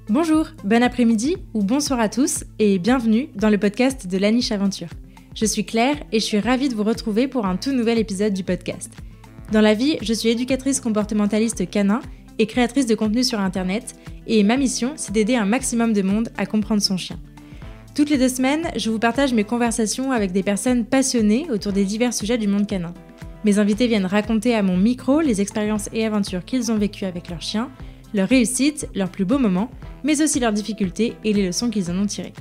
Bonjour, bon après-midi ou bonsoir à tous et bienvenue dans le podcast de La Niche Aventure. Je suis Claire et je suis ravie de vous retrouver pour un tout nouvel épisode du podcast. Dans la vie, je suis éducatrice comportementaliste canin et créatrice de contenu sur Internet et ma mission, c'est d'aider un maximum de monde à comprendre son chien. Toutes les 2 semaines, je vous partage mes conversations avec des personnes passionnées autour des divers sujets du monde canin. Mes invités viennent raconter à mon micro les expériences et aventures qu'ils ont vécues avec leurs chiens, leurs réussites, leurs plus beaux moments, mais aussi leurs difficultés et les leçons qu'ils en ont tirées.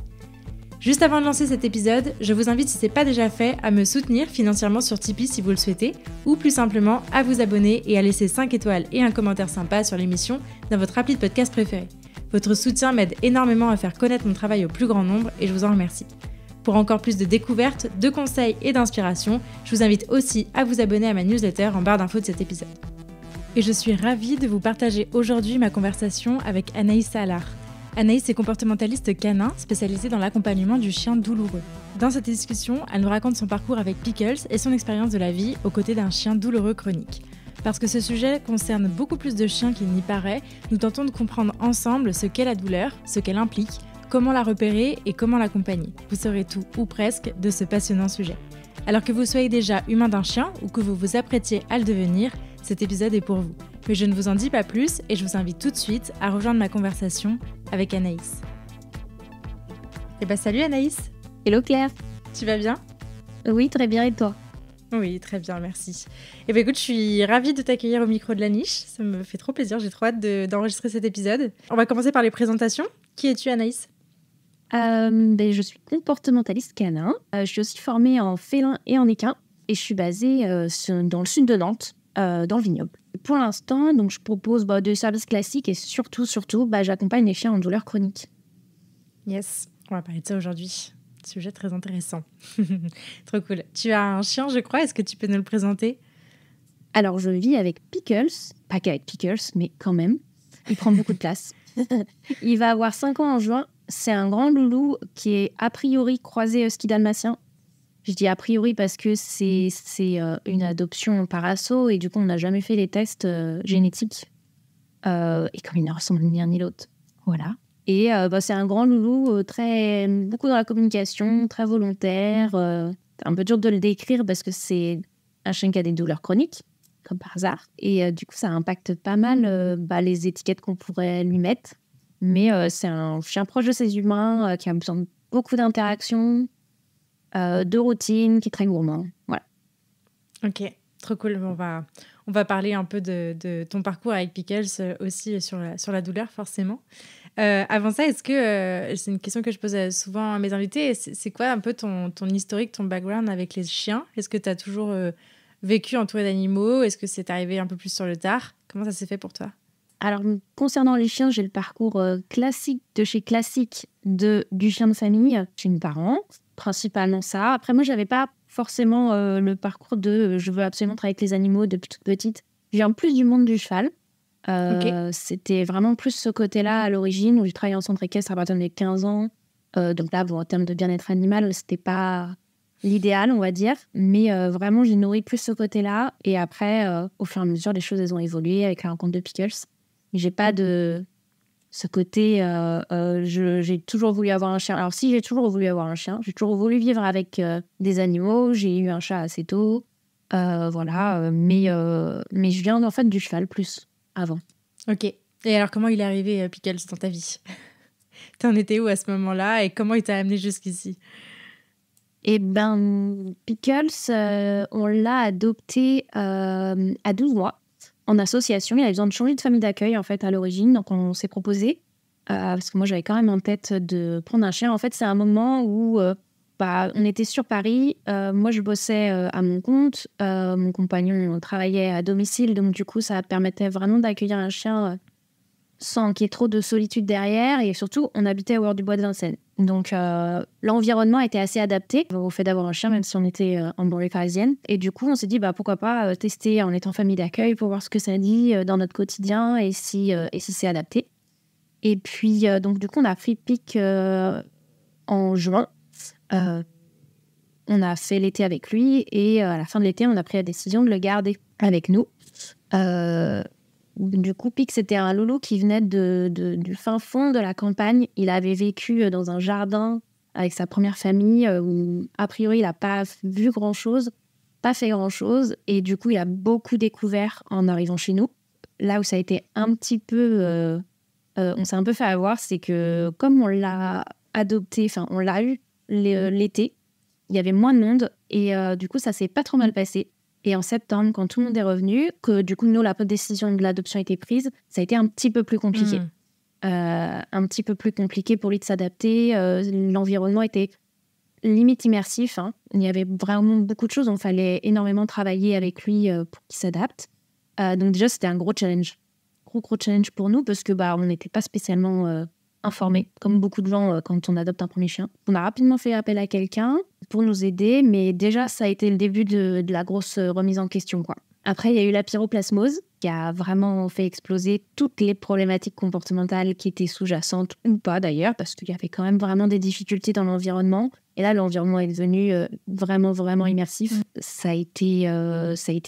Juste avant de lancer cet épisode, je vous invite, si ce n'est pas déjà fait, à me soutenir financièrement sur Tipeee si vous le souhaitez, ou plus simplement à vous abonner et à laisser 5 étoiles et un commentaire sympa sur l'émission dans votre appli de podcast préféré. Votre soutien m'aide énormément à faire connaître mon travail au plus grand nombre et je vous en remercie. Pour encore plus de découvertes, de conseils et d'inspiration, je vous invite aussi à vous abonner à ma newsletter en barre d'infos de cet épisode. Et je suis ravie de vous partager aujourd'hui ma conversation avec Anaïs Allard. Anaïs est comportementaliste canin spécialisée dans l'accompagnement du chien douloureux. Dans cette discussion, elle nous raconte son parcours avec Pickles et son expérience de la vie aux côtés d'un chien douloureux chronique. Parce que ce sujet concerne beaucoup plus de chiens qu'il n'y paraît, nous tentons de comprendre ensemble ce qu'est la douleur, ce qu'elle implique, comment la repérer et comment l'accompagner. Vous saurez tout, ou presque, de ce passionnant sujet. Alors que vous soyez déjà humain d'un chien ou que vous vous apprêtiez à le devenir, cet épisode est pour vous. Mais je ne vous en dis pas plus et je vous invite tout de suite à rejoindre ma conversation avec Anaïs. Salut Anaïs. Hello Claire. Tu vas bien ? Oui, très bien, et toi ? Oui, très bien, merci. Écoute, je suis ravie de t'accueillir au micro de La Niche. Ça me fait trop plaisir, j'ai trop hâte d'enregistrer cet épisode. On va commencer par les présentations. Qui es-tu Anaïs ? Je suis comportementaliste canin. Je suis aussi formée en félin et en équin. Et je suis basée dans le sud de Nantes, dans le vignoble. Pour l'instant, donc, je propose des services classiques et surtout, j'accompagne les chiens en douleur chronique. Yes, on va parler de ça aujourd'hui. Sujet très intéressant. Trop cool. Tu as un chien, je crois. Est-ce que tu peux nous le présenter ? Alors, je vis avec Pickles. Pas qu'avec Pickles, mais quand même. Il prend beaucoup de place. Il va avoir 5 ans en juin. C'est un grand loulou qui est a priori croisé husky dalmatien. Je dis a priori parce que c'est une adoption par assaut et du coup, on n'a jamais fait les tests génétiques. Et comme il ne ressemble ni l'un ni l'autre. Voilà. Et c'est un grand loulou, beaucoup dans la communication, très volontaire. C'est un peu dur de le décrire parce que c'est un chien qui a des douleurs chroniques, comme par hasard. Et du coup, ça impacte pas mal les étiquettes qu'on pourrait lui mettre. Mais c'est un chien proche de ses humains, qui a besoin de beaucoup d'interactions, de routine, qui est très gourmand. Voilà. Ok, trop cool. On va parler un peu de ton parcours avec Pickles aussi sur la douleur, forcément. Avant ça, est-ce que, c'est une question que je pose souvent à mes invités, c'est quoi un peu ton historique, ton background avec les chiens ? Est-ce que tu as toujours vécu entouré d'animaux ? Est-ce que c'est arrivé un peu plus sur le tard ? Comment ça s'est fait pour toi ? Alors, concernant les chiens, j'ai le parcours classique de chez classique du chien de famille chez mes parents, principalement ça. Après, moi, j'avais pas forcément le parcours de je veux absolument travailler avec les animaux depuis toute petite. Je viens plus du monde du cheval. Okay. C'était vraiment plus ce côté-là à l'origine, où j'ai travaillé en centre équestre à partir de mes 15 ans. Donc là, en termes de bien-être animal, c'était pas l'idéal, on va dire. Mais vraiment, j'ai nourri plus ce côté-là. Et après, au fur et à mesure, les choses elles ont évolué avec la rencontre de Pickles. J'ai pas de ce côté, j'ai toujours voulu avoir un chien. Alors si, j'ai toujours voulu avoir un chien. J'ai toujours voulu vivre avec des animaux. J'ai eu un chat assez tôt. Voilà. Mais je viens en fait du cheval plus avant. Ok. Et alors, comment il est arrivé, Pickles, dans ta vie ? T'en étais où à ce moment-là et comment il t'a amené jusqu'ici ? Pickles, on l'a adopté à 12 mois. En association, il avait besoin de changer de famille d'accueil en fait à l'origine, donc on s'est proposé parce que moi j'avais quand même en tête de prendre un chien. En fait, c'est un moment où on était sur Paris, moi je bossais à mon compte, mon compagnon travaillait à domicile, donc du coup ça permettait vraiment d'accueillir un chien sans qu'il y ait trop de solitude derrière, et surtout on habitait au bord du bois de Vincennes. Donc l'environnement était assez adapté au fait d'avoir un chien, même si on était en banlieue parisienne. Et du coup on s'est dit pourquoi pas tester en étant famille d'accueil pour voir ce que ça dit dans notre quotidien et si c'est adapté. Et puis donc du coup on a pris Pic en juin. On a fait l'été avec lui et à la fin de l'été on a pris la décision de le garder avec nous. Du coup, Pic, c'était un loulou qui venait du fin fond de la campagne. Il avait vécu dans un jardin avec sa première famille où, a priori, il n'a pas vu grand-chose, pas fait grand-chose. Et du coup, il a beaucoup découvert en arrivant chez nous. Là où ça a été un petit peu... on s'est un peu fait avoir, c'est que comme on l'a adopté, enfin, on l'a eu l'été, il y avait moins de monde. Et du coup, ça s'est pas trop mal passé. Et en septembre, quand tout le monde est revenu, que du coup, nous, la décision de l'adoption a été prise, ça a été un petit peu plus compliqué. Un petit peu plus compliqué pour lui de s'adapter. L'environnement était limite immersif. Il y avait vraiment beaucoup de choses. Il fallait énormément travailler avec lui pour qu'il s'adapte. Donc déjà, c'était un gros challenge. Gros challenge pour nous parce que on n'était pas spécialement informés, comme beaucoup de gens quand on adopte un premier chien. On a rapidement fait appel à quelqu'un pour nous aider, mais déjà, ça a été le début de la grosse remise en question, quoi. Après, il y a eu la pyroplasmose qui a vraiment fait exploser toutes les problématiques comportementales qui étaient sous-jacentes, ou pas d'ailleurs, parce qu'il y avait quand même vraiment des difficultés dans l'environnement. Et là, l'environnement est devenu vraiment, vraiment immersif. Ça a été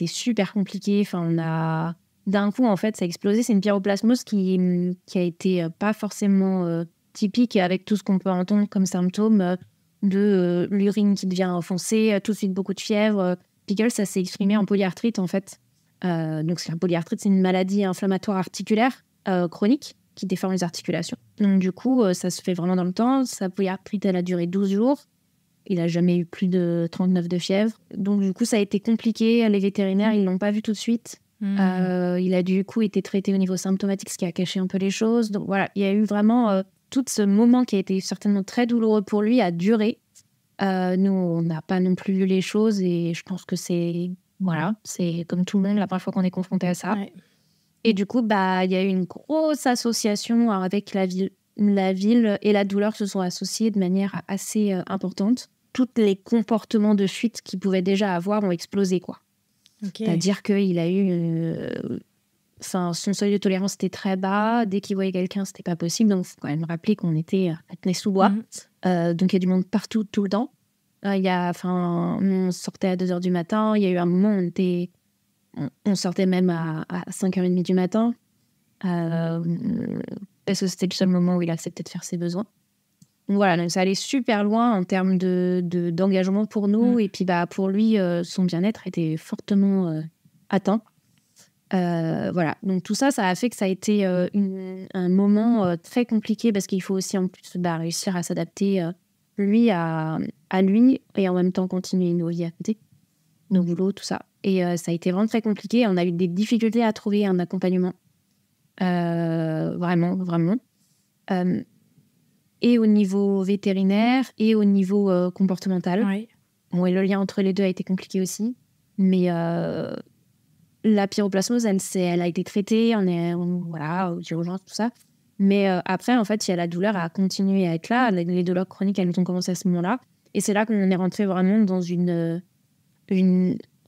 super compliqué. Enfin, d'un coup, en fait, ça a explosé. C'est une pyroplasmose qui a été pas forcément typique avec tout ce qu'on peut entendre comme symptômes de l'urine qui devient foncée, tout de suite beaucoup de fièvre. Pickles, ça s'est exprimé en polyarthrite, en fait. Donc, la polyarthrite, c'est une maladie inflammatoire articulaire chronique qui déforme les articulations. Donc, du coup, ça se fait vraiment dans le temps. Sa polyarthrite, elle a duré 12 jours. Il n'a jamais eu plus de 39 de fièvre. Donc, du coup, ça a été compliqué. Les vétérinaires, ils ne l'ont pas vu tout de suite. Il a du coup été traité au niveau symptomatique, ce qui a caché un peu les choses. Donc, voilà, il y a eu vraiment tout ce moment qui a été certainement très douloureux pour lui à durer. Nous, on n'a pas non plus vu les choses et je pense que c'est comme tout le monde la première fois qu'on est confronté à ça. Ouais. Et du coup, il y a eu une grosse association avec la ville. La ville et la douleur se sont associées de manière assez importante. Tous les comportements de fuite qu'il pouvait déjà avoir ont explosé, quoi. Okay. C'est-à-dire qu'il a eu... son seuil de tolérance était très bas. Dès qu'il voyait quelqu'un, c'était pas possible. Donc, il faut quand même rappeler qu'on était à Tenay-sous-Bois. Donc, il y a du monde partout, tout le temps. On sortait à 2h du matin. Il y a eu un moment où on sortait même à 5h30 du matin. Parce que c'était le seul moment où il acceptait de faire ses besoins. Donc, voilà, donc ça allait super loin en termes d'engagement pour nous. Et puis, pour lui, son bien-être était fortement atteint. Voilà, donc tout ça a fait que ça a été un moment très compliqué parce qu'il faut aussi en plus réussir à s'adapter lui à lui et en même temps continuer nos vies à côté, nos boulots, tout ça. Et ça a été vraiment très compliqué. On a eu des difficultés à trouver un accompagnement, vraiment. Et au niveau vétérinaire et au niveau comportemental. Oui. Bon, et le lien entre les deux a été compliqué aussi, mais... La pyroplasmose, elle a été traitée, aux urgences, tout ça. Mais après, en fait, la douleur a continué à être là. Les douleurs chroniques, elles ont commencé à ce moment-là. Et c'est là qu'on est rentré vraiment dans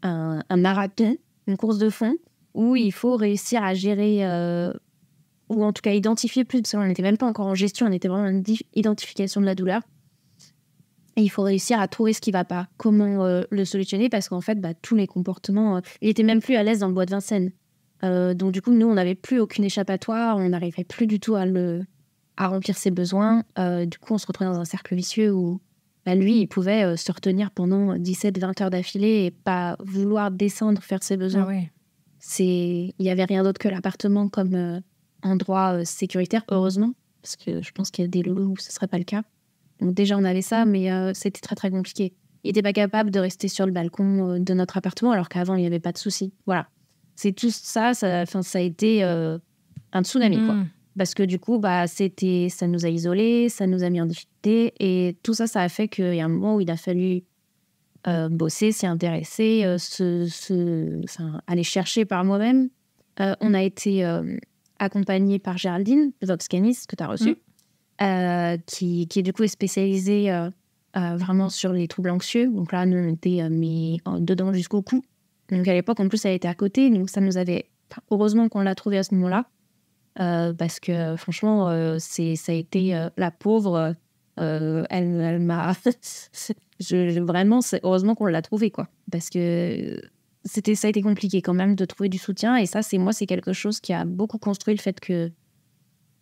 un marathon, une course de fond, où il faut réussir à gérer, ou en tout cas identifier plus, parce qu'on n'était même pas encore en gestion, on était vraiment en identification de la douleur. Et il faut réussir à trouver ce qui ne va pas. Comment le solutionner, parce qu'en fait, tous les comportements... il n'était même plus à l'aise dans le bois de Vincennes. Donc, du coup, nous, on n'avait plus aucune échappatoire. On n'arrivait plus du tout à remplir ses besoins. Du coup, on se retrouvait dans un cercle vicieux où lui, il pouvait se retenir pendant 17-20 heures d'affilée et pas vouloir descendre faire ses besoins. Ah ouais. Il n'y avait rien d'autre que l'appartement comme endroit sécuritaire, heureusement. Parce que je pense qu'il y a des loulous où ce ne serait pas le cas. Donc déjà, on avait ça, mais c'était très, très compliqué. Il n'était pas capable de rester sur le balcon de notre appartement, alors qu'avant, il n'y avait pas de souci. Voilà. C'est tout ça, ça a été un tsunami, quoi. Parce que du coup, ça nous a isolés, ça nous a mis en difficulté. Et tout ça, ça a fait qu'il y a un moment où il a fallu bosser, s'y intéresser, aller chercher par moi-même. On a été accompagnés par Géraldine, Vox Canis, que tu as reçue. Qui du coup est spécialisée vraiment sur les troubles anxieux. Donc là, nous, on était mis dedans jusqu'au cou. Donc à l'époque, en plus, elle était à côté. Donc ça nous avait... heureusement qu'on l'a trouvée à ce moment-là. Parce que franchement, ça a été la pauvre... elle m'a... vraiment, c'est heureusement qu'on l'a trouvée, quoi. Parce que ça a été compliqué quand même de trouver du soutien. Et ça, c'est quelque chose qui a beaucoup construit le fait que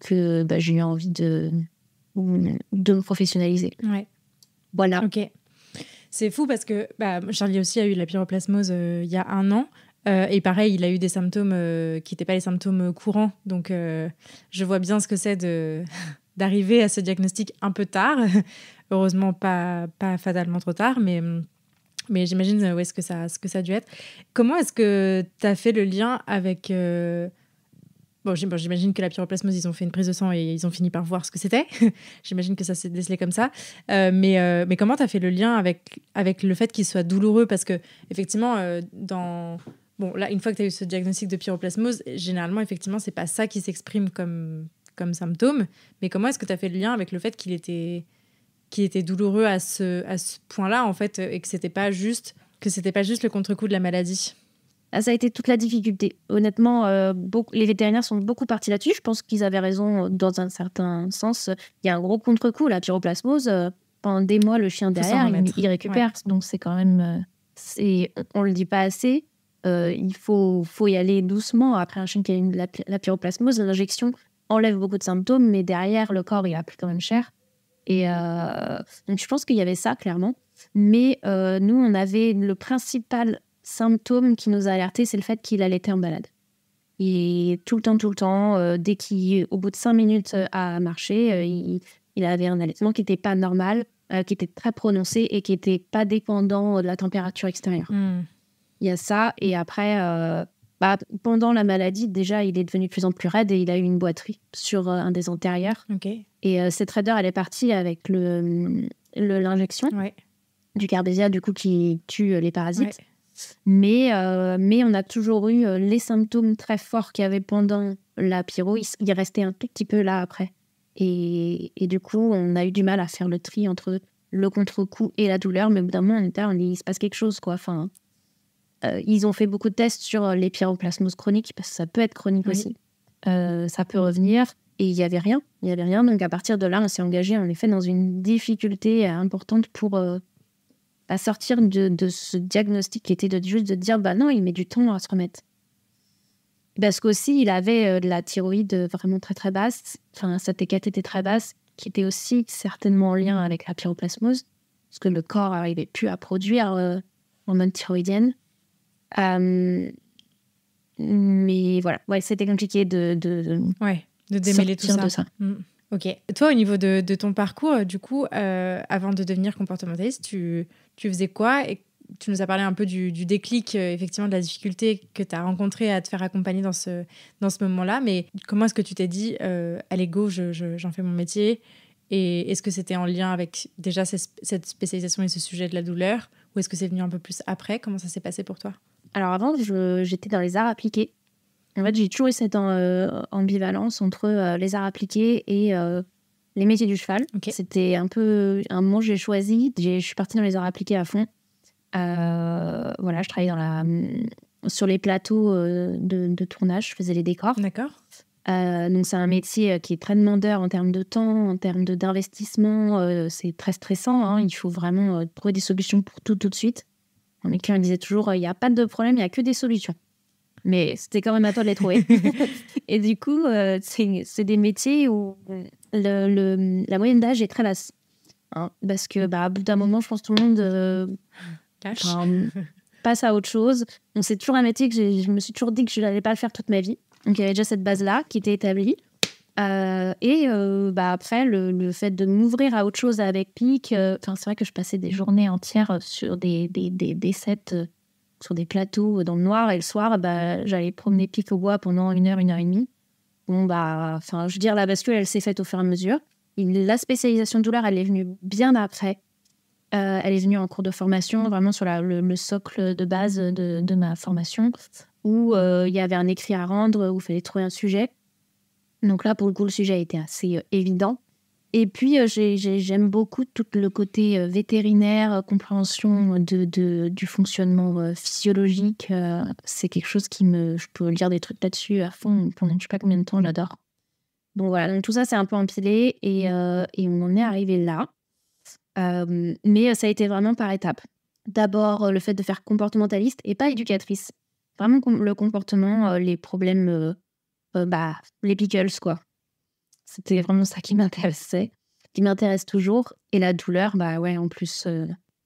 j'ai eu envie de me professionnaliser. Ouais. Voilà. Ok. C'est fou parce que Charlie aussi a eu la pyroplasmose il y a 1 an. Et pareil, il a eu des symptômes qui n'étaient pas les symptômes courants. Donc, je vois bien ce que c'est d'arriver à ce diagnostic un peu tard. Heureusement, pas fatalement trop tard, mais j'imagine où est-ce que ça a dû être. Comment est-ce que tu as fait le lien avec... j'imagine que la pyroplasmose, ils ont fait une prise de sang et ils ont fini par voir ce que c'était. J'imagine que ça s'est décelé comme ça. Mais comment tu as fait le lien avec le fait qu'il soit douloureux? Parce que, effectivement, là, une fois que tu as eu ce diagnostic de pyroplasmose, généralement, effectivement, c'est pas ça qui s'exprime comme symptôme. Mais comment est-ce que tu as fait le lien avec le fait qu'il était douloureux à ce point-là, en fait, et que c'était pas juste le contre-coup de la maladie? Ça a été toute la difficulté. Honnêtement, les vétérinaires sont beaucoup partis là-dessus. Je pense qu'ils avaient raison dans un certain sens. Il y a un gros contre-coup, la pyroplasmose. Pendant des mois, le chien derrière, il récupère. Ouais. Donc, c'est quand même... on ne le dit pas assez. Il faut y aller doucement. Après un chien qui a eu la pyroplasmose, l'injection enlève beaucoup de symptômes, mais derrière, le corps, il a pris quand même cher. Et donc, je pense qu'il y avait ça, clairement. Mais nous, on avait le principal... symptôme qui nous a alertés, c'est le fait qu'il allait être malade. Et tout le temps, dès qu'au bout de 5 minutes à marcher, il avait un allaitement qui n'était pas normal, qui était très prononcé et qui n'était pas dépendant de la température extérieure. Il y a ça. Et après, pendant la maladie, déjà, il est devenu de plus en plus raide et il a eu une boiterie sur un des antérieurs. Okay. Et cette raideur, elle est partie avec l'injection du Cardésia, du coup, qui tue les parasites. Ouais. Mais on a toujours eu les symptômes très forts qu'il y avait pendant la pyro. Il restait un tout petit peu là après. Et du coup, on a eu du mal à faire le tri entre le contre-coup et la douleur. Mais au bout d'un moment, il se passe quelque chose, quoi. Enfin, ils ont fait beaucoup de tests sur les pyroplasmoses chroniques, parce que ça peut être chronique aussi. Ça peut revenir. Et il n'y avait rien. Donc, à partir de là, on s'est engagé, en effet, dans une difficulté importante pour... à sortir de ce diagnostic qui était juste de dire non, il met du temps à se remettre. Parce qu'aussi, il avait de la thyroïde vraiment très très basse, enfin sa T4 était très basse, qui était aussi certainement en lien avec la pyroplasmose, parce que le corps n'arrivait plus à produire hormones thyroïdiennes. Mais voilà, c'était compliqué de démêler tout ça. De ça. Ok. Toi, au niveau de ton parcours, du coup, avant de devenir comportementaliste, tu faisais quoi? Et tu nous as parlé un peu du déclic, effectivement, de la difficulté que tu as rencontrée à te faire accompagner dans ce moment-là. Mais comment est-ce que tu t'es dit, allez, go, j'en fais mon métier? Et est-ce que c'était en lien avec déjà cette spécialisation et ce sujet de la douleur? Ou est-ce que c'est venu un peu plus après? Comment ça s'est passé pour toi? Alors avant, j'étais dans les arts appliqués. En fait, j'ai toujours eu cette ambivalence entre les arts appliqués et les métiers du cheval. Okay. C'était un peu un moment que j'ai choisi. Je suis partie dans les arts appliqués à fond. Je travaillais sur les plateaux de tournage. Je faisais les décors. D'accord. Donc, c'est un métier qui est très demandeur en termes de temps, en termes d'investissement. C'est très stressant. Hein. Il faut vraiment trouver des solutions pour tout de suite. Mes clients disaient toujours, il n'y a pas de problème, il n'y a que des solutions. Mais c'était quand même à toi de les trouver. Et du coup, c'est des métiers où la moyenne d'âge est très basse. Hein, parce que, à bout d'un moment, je pense que tout le monde passe à autre chose. Donc, c'est toujours un métier que je me suis toujours dit que je n'allais pas le faire toute ma vie. Donc, il y avait déjà cette base-là qui était établie. Après, le fait de m'ouvrir à autre chose avec Pic, c'est vrai que je passais des journées entières sur des sets... sur des plateaux dans le noir, et le soir, j'allais promener Pic au bois pendant 1 heure, 1 heure et demie. Bon, je veux dire, la bascule, elle s'est faite au fur et à mesure. Et la spécialisation de douleur, elle est venue bien après. Elle est venue en cours de formation, vraiment sur le socle de base de ma formation, où il y avait un écrit à rendre, où il fallait trouver un sujet. Donc là, pour le coup, le sujet était assez évident. Et puis, j'aime beaucoup tout le côté vétérinaire, compréhension du fonctionnement physiologique. C'est quelque chose je peux lire des trucs là-dessus à fond pendant je ne sais pas combien de temps, j'adore. Donc voilà, donc tout ça, c'est un peu empilé et on en est arrivé là. Mais ça a été vraiment par étapes. d'abord le fait de faire comportementaliste et pas éducatrice. Vraiment le comportement, les problèmes, les pickles, quoi. C'était vraiment ça qui m'intéressait, qui m'intéresse toujours. Et la douleur, en plus,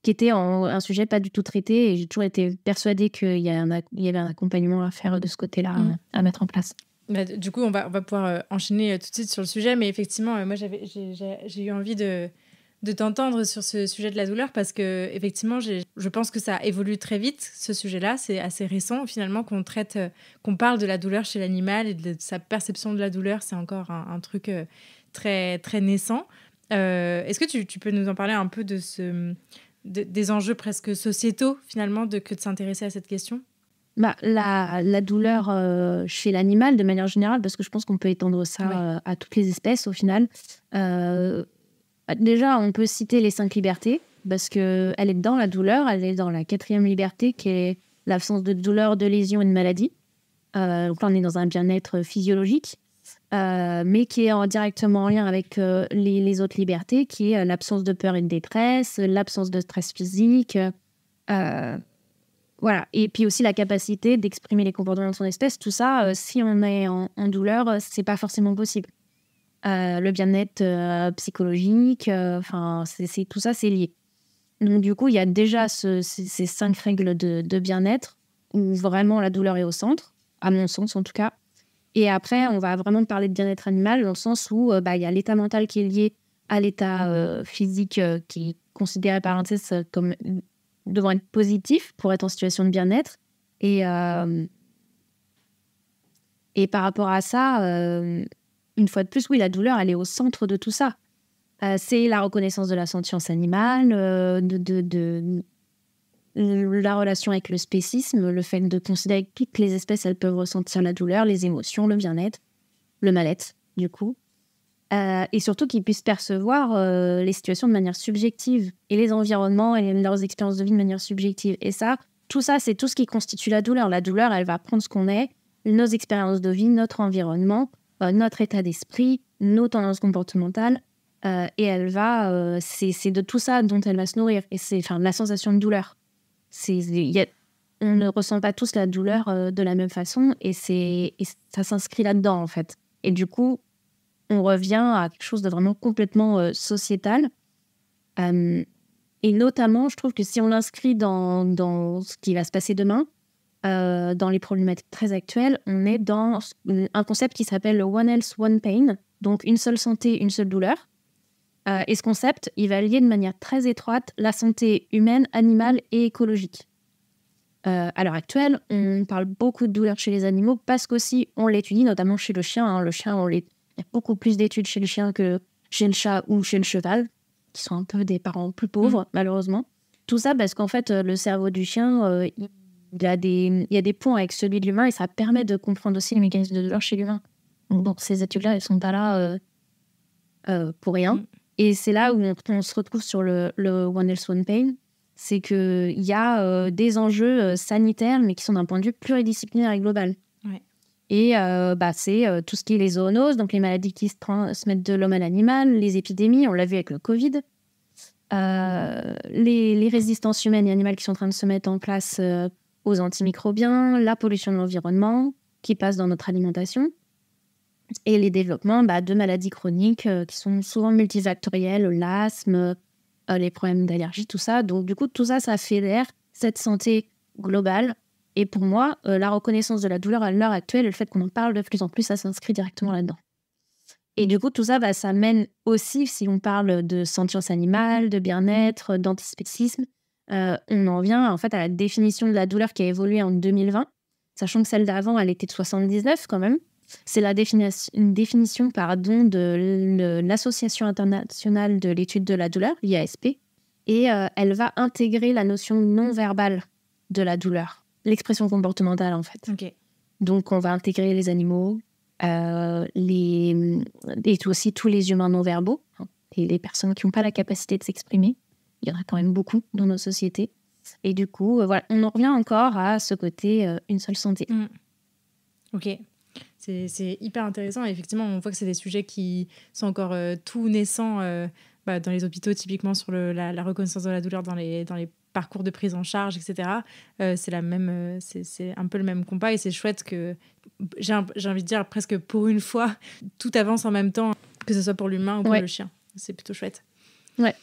qui était un sujet pas du tout traité. Et j'ai toujours été persuadée qu'il y avait un accompagnement à faire de ce côté-là, à mettre en place. Du coup, on va pouvoir enchaîner tout de suite sur le sujet. Mais effectivement, moi, j'ai eu envie de t'entendre sur ce sujet de la douleur parce que effectivement, je pense que ça évolue très vite, ce sujet-là. C'est assez récent, finalement, qu'on parle de la douleur chez l'animal et de sa perception de la douleur. C'est encore un truc très, très naissant. Est-ce que tu peux nous en parler un peu des enjeux presque sociétaux, finalement, que de s'intéresser à cette question ? La douleur chez l'animal, de manière générale, parce que je pense qu'on peut étendre ça à toutes les espèces, au final. Déjà, on peut citer les 5 libertés, parce qu'elle est dans la douleur, elle est dans la 4e liberté, qui est l'absence de douleur, de lésion et de maladie. Donc là, on est dans un bien-être physiologique, mais qui est directement en lien avec les autres libertés, qui est l'absence de peur et de détresse, l'absence de stress physique, voilà. Et puis aussi la capacité d'exprimer les comportements de son espèce. Tout ça, si on est en douleur, c'est pas forcément possible. Le bien-être psychologique, tout ça, c'est lié. Donc du coup, il y a déjà ces 5 règles de bien-être où vraiment la douleur est au centre, à mon sens en tout cas. Et après, on va vraiment parler de bien-être animal dans le sens où il y a l'état mental qui est lié à l'état physique qui est considéré par l'INSEE comme devant être positif pour être en situation de bien-être. Et par rapport à ça, une fois de plus, oui, la douleur, elle est au centre de tout ça. C'est la reconnaissance de la sentience animale, de la relation avec le spécisme, le fait de considérer que toutes les espèces, elles peuvent ressentir la douleur, les émotions, le bien-être, le mal-être, du coup. Et surtout qu'ils puissent percevoir les situations de manière subjective et les environnements et leurs expériences de vie de manière subjective. Et ça, tout ça, c'est tout ce qui constitue la douleur. La douleur, elle va prendre ce qu'on est, nos expériences de vie, notre environnement, notre état d'esprit, nos tendances comportementales. Et elle va... c'est de tout ça dont elle va se nourrir. Et c'est la sensation de douleur. On ne ressent pas tous la douleur de la même façon et ça s'inscrit là-dedans, en fait. Et du coup, on revient à quelque chose de vraiment complètement sociétal. Et notamment, je trouve que si on l'inscrit dans ce qui va se passer demain, dans les problématiques très actuelles, on est dans un concept qui s'appelle le One Health, One Pain, donc une seule santé, une seule douleur. Et ce concept, il va lier de manière très étroite la santé humaine, animale et écologique. À l'heure actuelle, on parle beaucoup de douleur chez les animaux parce qu'aussi on l'étudie, notamment chez le chien. Le chien, il y a beaucoup plus d'études chez le chien que chez le chat ou chez le cheval, qui sont un peu des parents plus pauvres, malheureusement. Tout ça parce qu'en fait, le cerveau du chien, il y a des points avec celui de l'humain et ça permet de comprendre aussi les mécanismes de douleur chez l'humain. Donc, ces études-là, elles ne sont pas là pour rien. Et c'est là où on se retrouve sur le One Health, One Pain. C'est qu'il y a des enjeux sanitaires, mais qui sont d'un point de vue pluridisciplinaire et global. Ouais. Et c'est tout ce qui est les zoonoses, donc les maladies qui se transmettent de l'homme à l'animal, les épidémies, on l'a vu avec le Covid, les résistances humaines et animales qui sont en train de se mettre en place aux antimicrobiens, la pollution de l'environnement qui passe dans notre alimentation, et les développements de maladies chroniques qui sont souvent multifactorielles, l'asthme, les problèmes d'allergie, tout ça. Donc du coup, tout ça, ça fédère cette santé globale. Et pour moi, la reconnaissance de la douleur à l'heure actuelle, et le fait qu'on en parle de plus en plus, ça s'inscrit directement là-dedans. Et du coup, tout ça, ça mène aussi, si on parle de sentience animale, de bien-être, d'antispécisme, on en vient en fait à la définition de la douleur qui a évolué en 2020, sachant que celle d'avant, elle était de 79 quand même. C'est une définition de l'Association internationale de l'étude de la douleur, l'IASP, et elle va intégrer la notion non-verbale de la douleur, l'expression comportementale en fait. Okay. Donc on va intégrer les animaux, et aussi tous les humains non-verbaux, et les personnes qui n'ont pas la capacité de s'exprimer. Il y en a quand même beaucoup dans nos sociétés. Et du coup, voilà, on en revient encore à ce côté une seule santé. Ok. C'est hyper intéressant. Et effectivement, on voit que c'est des sujets qui sont encore tout naissants dans les hôpitaux, typiquement sur la reconnaissance de la douleur dans les parcours de prise en charge, etc. C'est un peu le même combat et c'est chouette que, j'ai envie de dire presque pour une fois, tout avance en même temps, que ce soit pour l'humain ou pour le chien. C'est plutôt chouette. Ouais.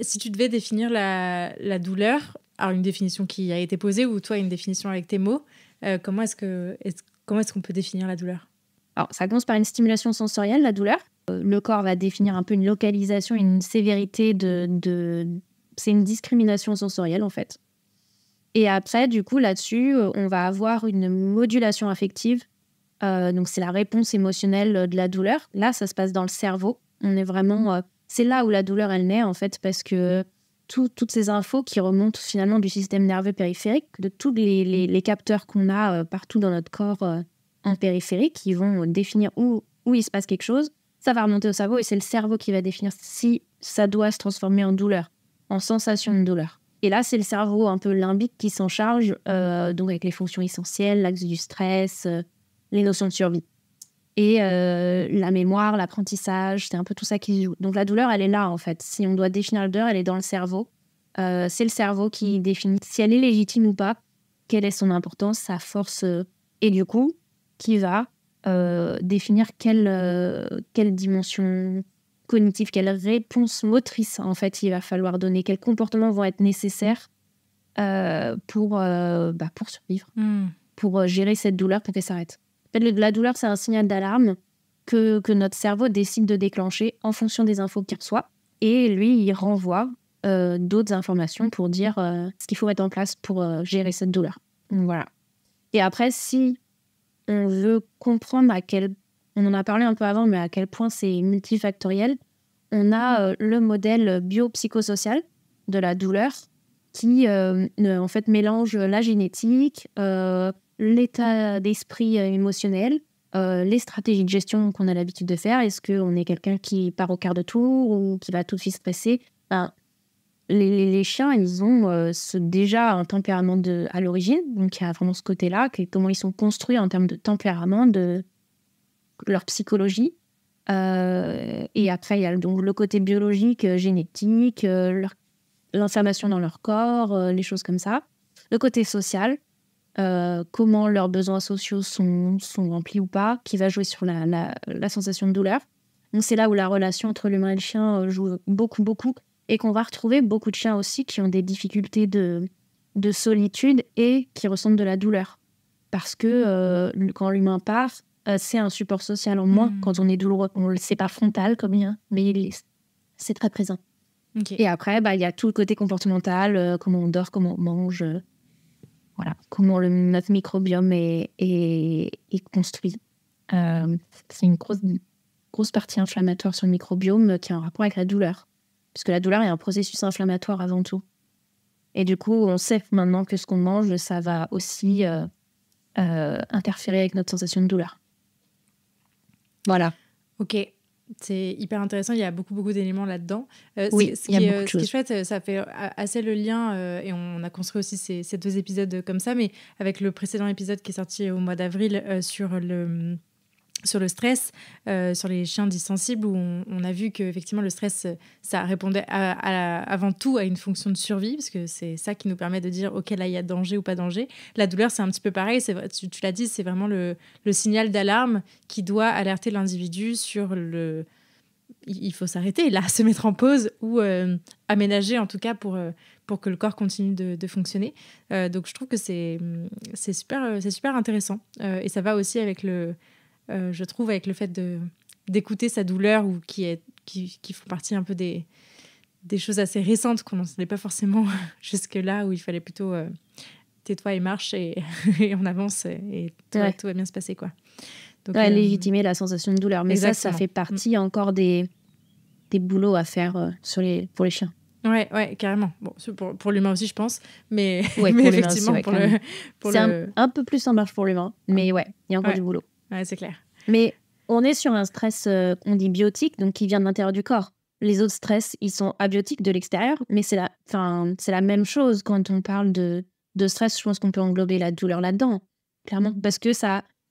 Si tu devais définir la douleur, alors une définition qui a été posée ou toi une définition avec tes mots, comment est-ce qu'on peut définir la douleur ? Alors, ça commence par une stimulation sensorielle, la douleur. Le corps va définir un peu une localisation, une sévérité c'est une discrimination sensorielle, en fait. Et après, du coup, là-dessus, on va avoir une modulation affective. Donc, c'est la réponse émotionnelle de la douleur. Là, ça se passe dans le cerveau. On est vraiment... c'est là où la douleur, elle naît, en fait, parce que toutes ces infos qui remontent finalement du système nerveux périphérique, de tous les capteurs qu'on a partout dans notre corps en périphérique, qui vont définir où il se passe quelque chose, ça va remonter au cerveau et c'est le cerveau qui va définir si ça doit se transformer en douleur, en sensation de douleur. Et là, c'est le cerveau un peu limbique qui s'en charge, donc avec les fonctions essentielles, l'axe du stress, les notions de survie. Et la mémoire, l'apprentissage, c'est un peu tout ça qui se joue. Donc la douleur, elle est là, en fait. Si on doit définir la douleur, elle est dans le cerveau. C'est le cerveau qui définit si elle est légitime ou pas, quelle est son importance, sa force, et du coup, qui va définir quelle dimension cognitive, quelle réponse motrice, en fait, il va falloir donner, quels comportements vont être nécessaires pour survivre, pour gérer cette douleur pour qu'elle s'arrête. En fait, la douleur, c'est un signal d'alarme que notre cerveau décide de déclencher en fonction des infos qu'il reçoit. Et lui, il renvoie d'autres informations pour dire ce qu'il faut mettre en place pour gérer cette douleur. Donc, voilà. Et après, si on veut comprendre on en a parlé un peu avant, mais à quel point c'est multifactoriel, on a le modèle biopsychosocial de la douleur qui, en fait, mélange la génétique, l'état d'esprit émotionnel, les stratégies de gestion qu'on a l'habitude de faire. Est-ce qu'on est quelqu'un qui part au quart de tour ou qui va tout de suite stresser ? Les chiens, ils ont déjà un tempérament à l'origine, donc il y a vraiment ce côté-là, comment ils sont construits en termes de tempérament, de leur psychologie. Et après, il y a donc le côté biologique, génétique, l'inflammation dans leur corps, les choses comme ça. Le côté social, comment leurs besoins sociaux sont remplis ou pas, qui va jouer sur la sensation de douleur. Donc c'est là où la relation entre l'humain et le chien joue beaucoup, beaucoup. Et qu'on va retrouver beaucoup de chiens aussi qui ont des difficultés de solitude et qui ressentent de la douleur. Parce que quand l'humain part, c'est un support social en moins quand on est douloureux. On le sait pas frontal comme lien, mais c'est très présent. Okay. Et après, il y a tout le côté comportemental, comment on dort, comment on mange, voilà, comment notre microbiome est construit. C'est une grosse partie inflammatoire sur le microbiome qui a un rapport avec la douleur. Puisque la douleur est un processus inflammatoire avant tout. Et du coup, on sait maintenant que ce qu'on mange, ça va aussi interférer avec notre sensation de douleur. Voilà. Ok, c'est hyper intéressant. Il y a beaucoup d'éléments là-dedans. Oui, il y a beaucoup de choses. Ce qui est chouette, ça fait assez le lien, et on a construit aussi ces 2 épisodes comme ça, mais avec le précédent épisode qui est sorti au mois d'avril sur le stress, sur les chiens dits sensibles, où on a vu qu'effectivement le stress, ça répondait avant tout à une fonction de survie, parce que c'est ça qui nous permet de dire ok, là il y a danger ou pas danger. La douleur, c'est un petit peu pareil, tu l'as dit, c'est vraiment le signal d'alarme qui doit alerter l'individu sur il faut s'arrêter là, se mettre en pause ou aménager en tout cas pour que le corps continue de fonctionner. Donc je trouve que c'est super intéressant, et ça va aussi avec je trouve avec le fait d'écouter sa douleur, ou qui font partie un peu des choses assez récentes qu'on n'entendait pas forcément jusque-là, où il fallait plutôt tais-toi et marche et on avance et tout va bien se passer, quoi. Donc, légitimer la sensation de douleur. Mais exactement. ça fait partie encore des boulots à faire pour les chiens. Ouais, carrément. Bon, pour l'humain aussi, je pense. Mais, ouais, mais pour effectivement, aussi, c'est un peu plus en marche pour l'humain. Mais il y a encore du boulot. Ouais, c'est clair. Mais on est sur un stress, on dit biotique, donc qui vient de l'intérieur du corps. Les autres stress, ils sont abiotiques de l'extérieur, mais c'est la même chose quand on parle de stress. Je pense qu'on peut englober la douleur là-dedans, clairement, parce que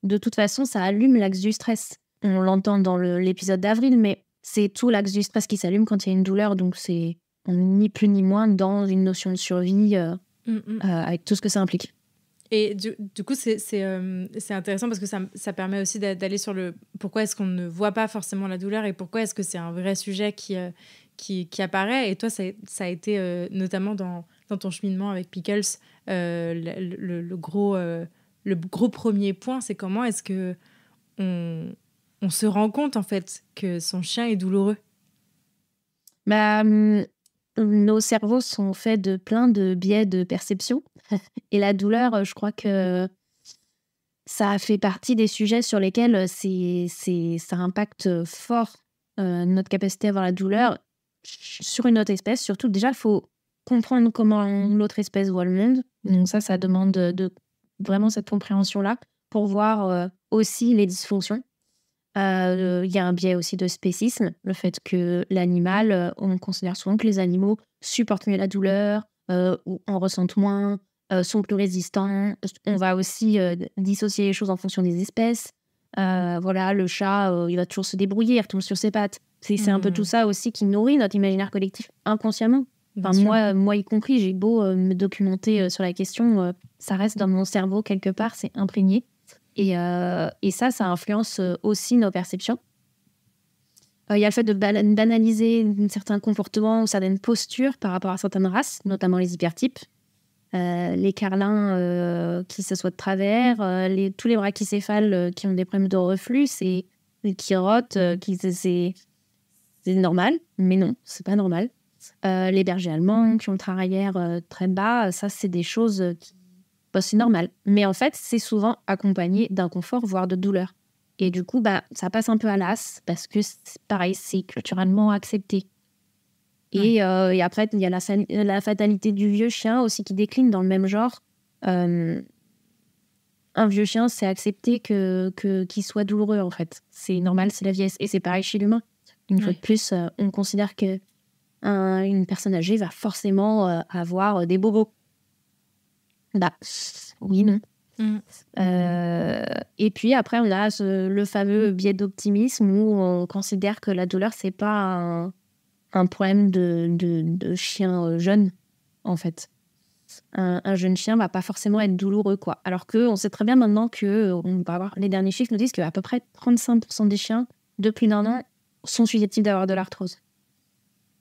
de toute façon, ça allume l'axe du stress. On l'entend dans l'épisode d'avril, mais c'est tout l'axe du stress qui s'allume quand il y a une douleur, donc c'est on est ni plus ni moins dans une notion de survie avec tout ce que ça implique. Et du coup, c'est intéressant parce que ça permet aussi d'aller sur le pourquoi est-ce qu'on ne voit pas forcément la douleur et pourquoi est-ce que c'est un vrai sujet qui apparaît. Et toi, ça a été notamment dans ton cheminement avec Pickles, le gros premier point, c'est comment est-ce que on se rend compte en fait que son chien est douloureux. Nos cerveaux sont faits de plein de biais de perception. Et la douleur, je crois que ça fait partie des sujets sur lesquels ça impacte fort notre capacité à avoir la douleur sur une autre espèce. Surtout, déjà, il faut comprendre comment l'autre espèce voit le monde. Donc ça demande vraiment cette compréhension-là pour voir aussi les dysfonctions. Il y a un biais aussi de spécisme, le fait que l'animal, on considère souvent que les animaux supportent mieux la douleur, ou en ressentent moins, sont plus résistants. On va aussi dissocier les choses en fonction des espèces. Voilà, le chat, il va toujours se débrouiller, il retombe sur ses pattes. C'est un peu tout ça aussi qui nourrit notre imaginaire collectif inconsciemment. Enfin, moi y compris, j'ai beau me documenter sur la question, ça reste dans mon cerveau quelque part, c'est imprégné. Et ça influence aussi nos perceptions. Il y a le fait de banaliser certains comportements ou certaines postures par rapport à certaines races, notamment les hypertypes. Les carlins qui s'assoient de travers, tous les brachycéphales qui ont des problèmes de reflux, qui rotent, c'est normal, mais non, c'est pas normal. Les bergers allemands qui ont le train arrière très bas, ça, c'est des choses qui... c'est normal. Mais en fait, c'est souvent accompagné d'inconfort, voire de douleur. Et du coup, ça passe un peu à l'as, parce que c'est pareil, c'est culturellement accepté. Et après, il y a la fatalité du vieux chien aussi qui décline dans le même genre. Un vieux chien, c'est accepté qu'il soit douloureux, en fait. C'est normal, c'est la vieillesse. Et c'est pareil chez l'humain. Une fois de plus, on considère qu'une personne âgée va forcément avoir des bobos. Oui, non. Et puis après, on a le fameux biais d'optimisme où on considère que la douleur, c'est pas un problème de chien jeune, en fait. Un jeune chien va pas forcément être douloureux, quoi. Alors qu'on sait très bien maintenant on va avoir les derniers chiffres nous disent qu'à peu près 35% des chiens de plus d'1 an sont susceptibles d'avoir de l'arthrose.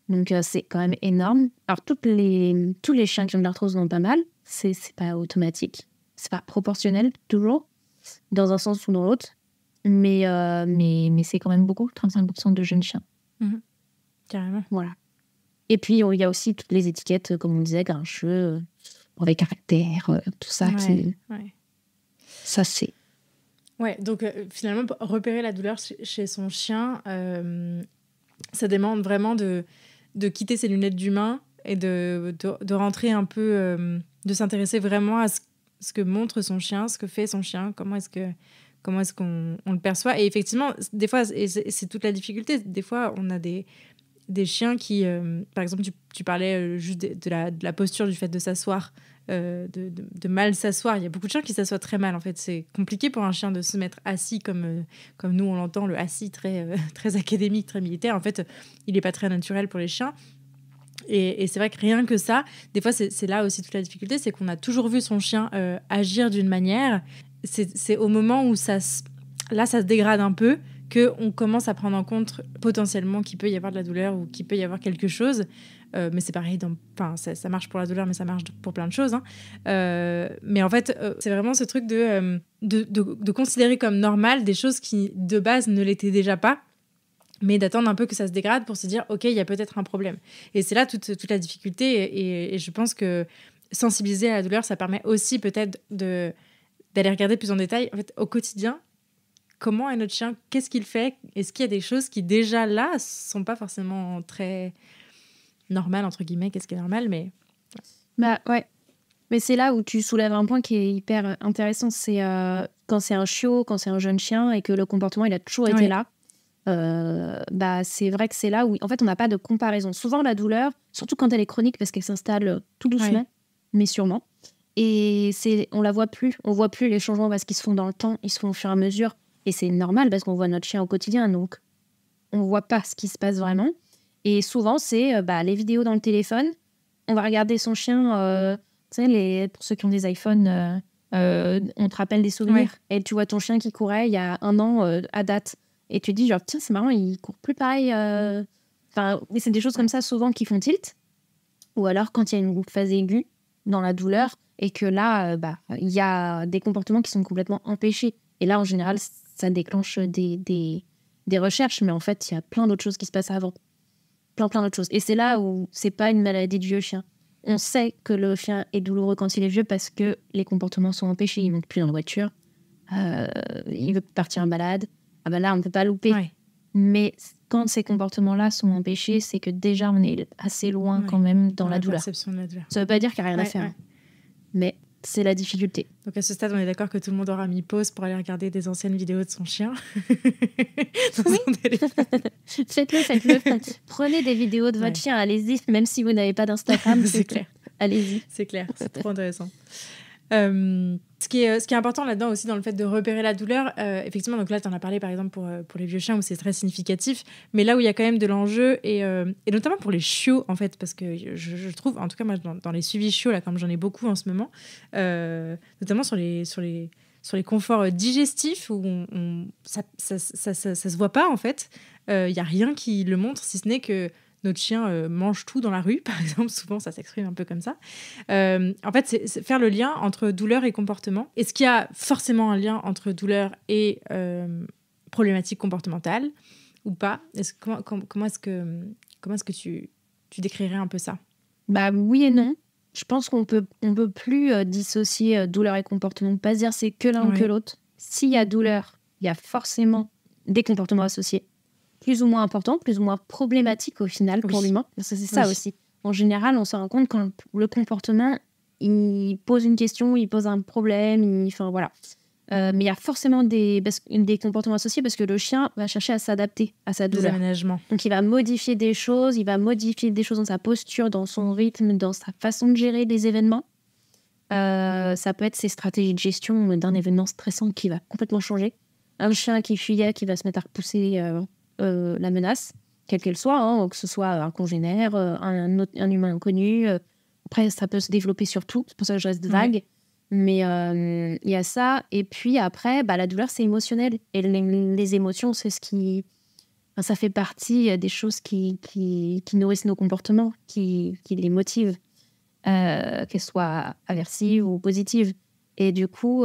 Donc c'est quand même énorme. Alors tous les chiens qui ont de l'arthrose n'ont pas mal. C'est pas automatique. C'est pas proportionnel, toujours, dans un sens ou dans l'autre. Mais c'est quand même beaucoup, 35% de jeunes chiens. Carrément. Voilà. Et puis, il y a aussi toutes les étiquettes, comme on disait, grincheux, mauvais caractère, tout ça. Ça, c'est... Ouais, donc finalement, repérer la douleur chez son chien, ça demande vraiment de quitter ses lunettes d'humain et de rentrer un peu, de s'intéresser vraiment à ce que montre son chien, ce que fait son chien, comment est-ce qu'on le perçoit. Et effectivement, des fois, et c'est toute la difficulté, des fois, on a des chiens qui, par exemple, tu parlais juste de la posture, du fait de s'asseoir, de mal s'asseoir. Il y a beaucoup de chiens qui s'assoient très mal, en fait. C'est compliqué pour un chien de se mettre assis comme nous, on l'entend, le assis très, très académique, très militaire. En fait, il n'est pas très naturel pour les chiens. Et c'est vrai que rien que ça, des fois, c'est là aussi toute la difficulté, c'est qu'on a toujours vu son chien agir d'une manière. C'est au moment où ça se dégrade un peu, qu'on commence à prendre en compte potentiellement qu'il peut y avoir de la douleur ou qu'il peut y avoir quelque chose. Mais c'est pareil, ça marche pour la douleur, mais ça marche pour plein de choses. Hein. Mais en fait, c'est vraiment ce truc de considérer comme normal des choses qui, de base, ne l'étaient déjà pas, mais d'attendre un peu que ça se dégrade pour se dire, OK, il y a peut-être un problème. Et c'est là toute la difficulté. Et je pense que sensibiliser à la douleur, ça permet aussi peut-être d'aller regarder plus en détail, en fait, au quotidien, comment est notre chien, qu'est-ce qu'il fait, est-ce qu'il y a des choses qui déjà là sont pas forcément très normales, entre guillemets, qu'est-ce qui est normal, mais... Ouais. Mais c'est là où tu soulèves un point qui est hyper intéressant, c'est quand c'est un chiot, quand c'est un jeune chien et que le comportement il a toujours été là, c'est vrai que c'est là où en fait on n'a pas de comparaison. Souvent la douleur, surtout quand elle est chronique parce qu'elle s'installe tout doucement, mais sûrement, et on la voit plus, on voit plus les changements parce qu'ils se font dans le temps, ils se font au fur et à mesure. Et c'est normal parce qu'on voit notre chien au quotidien, donc on ne voit pas ce qui se passe vraiment. Et souvent, c'est les vidéos dans le téléphone. On va regarder son chien, tu sais, pour ceux qui ont des iPhones, on te rappelle des souvenirs. Ouais. Et tu vois ton chien qui courait il y a 1 an à date. Et tu te dis, genre, tiens, c'est marrant, il court plus pareil. Enfin, c'est des choses comme ça, souvent, qui font tilt. Ou alors, quand il y a une phase aiguë dans la douleur, et que là, il y a des comportements qui sont complètement empêchés. Et là, en général, ça déclenche des recherches, mais en fait, il y a plein d'autres choses qui se passent avant. Plein d'autres choses. Et c'est là où c'est pas une maladie du vieux chien. On sait que le chien est douloureux quand il est vieux parce que les comportements sont empêchés. Il ne monte plus dans la voiture. Il veut partir en balade. Ah ben là, on ne peut pas louper. Ouais. Mais quand ces comportements-là sont empêchés, c'est que déjà, on est assez loin quand même dans la douleur. Perception de la douleur. Ça ne veut pas dire qu'il n'y a rien à faire. Ouais. Mais c'est la difficulté. Donc à ce stade, on est d'accord que tout le monde aura mis pause pour aller regarder des anciennes vidéos de son chien. Faites-le. Prenez des vidéos de votre chien, allez-y, même si vous n'avez pas d'Instagram. C'est clair. Allez-y. C'est clair, c'est trop intéressant. Ce qui est important là-dedans aussi dans le fait de repérer la douleur, effectivement, donc là tu en as parlé par exemple pour les vieux chiens où c'est très significatif, mais là où il y a quand même de l'enjeu et notamment pour les chiots en fait, parce que je trouve, en tout cas moi dans les suivis chiots là, comme j'en ai beaucoup en ce moment, notamment sur les conforts digestifs où ça se voit pas en fait, il y a rien qui le montre si ce n'est que notre chien mange tout dans la rue, par exemple. Souvent, ça s'exprime un peu comme ça. En fait, c'est faire le lien entre douleur et comportement. Est-ce qu'il y a forcément un lien entre douleur et problématique comportementale ou pas? Comment est-ce que tu décrirais un peu ça? Oui et non. Je pense qu'on peut plus dissocier douleur et comportement. On ne peut pas se dire c'est que l'un ou que l'autre. S'il y a douleur, il y a forcément des comportements associés. Plus ou moins important, plus ou moins problématique au final pour l'humain. Parce que c'est ça aussi. En général, on se rend compte quand le comportement, il pose une question, il pose un problème, enfin voilà. Mais il y a forcément des comportements associés parce que le chien va chercher à s'adapter à sa douleur. Des aménagements. Donc il va modifier des choses, dans sa posture, dans son rythme, dans sa façon de gérer les événements. Ça peut être ses stratégies de gestion d'un événement stressant qui va complètement changer. Un chien qui fuyait, qui va se mettre à repousser la menace, quelle qu'elle soit, que ce soit un congénère, un humain inconnu. Après, ça peut se développer sur tout, c'est pour ça que je reste vague. Mais il y a ça. Et puis après, la douleur, c'est émotionnel. Et les émotions, c'est ce qui... Enfin, ça fait partie des choses qui nourrissent nos comportements, qui les motivent, qu'elles soient aversives ou positives. Et du coup,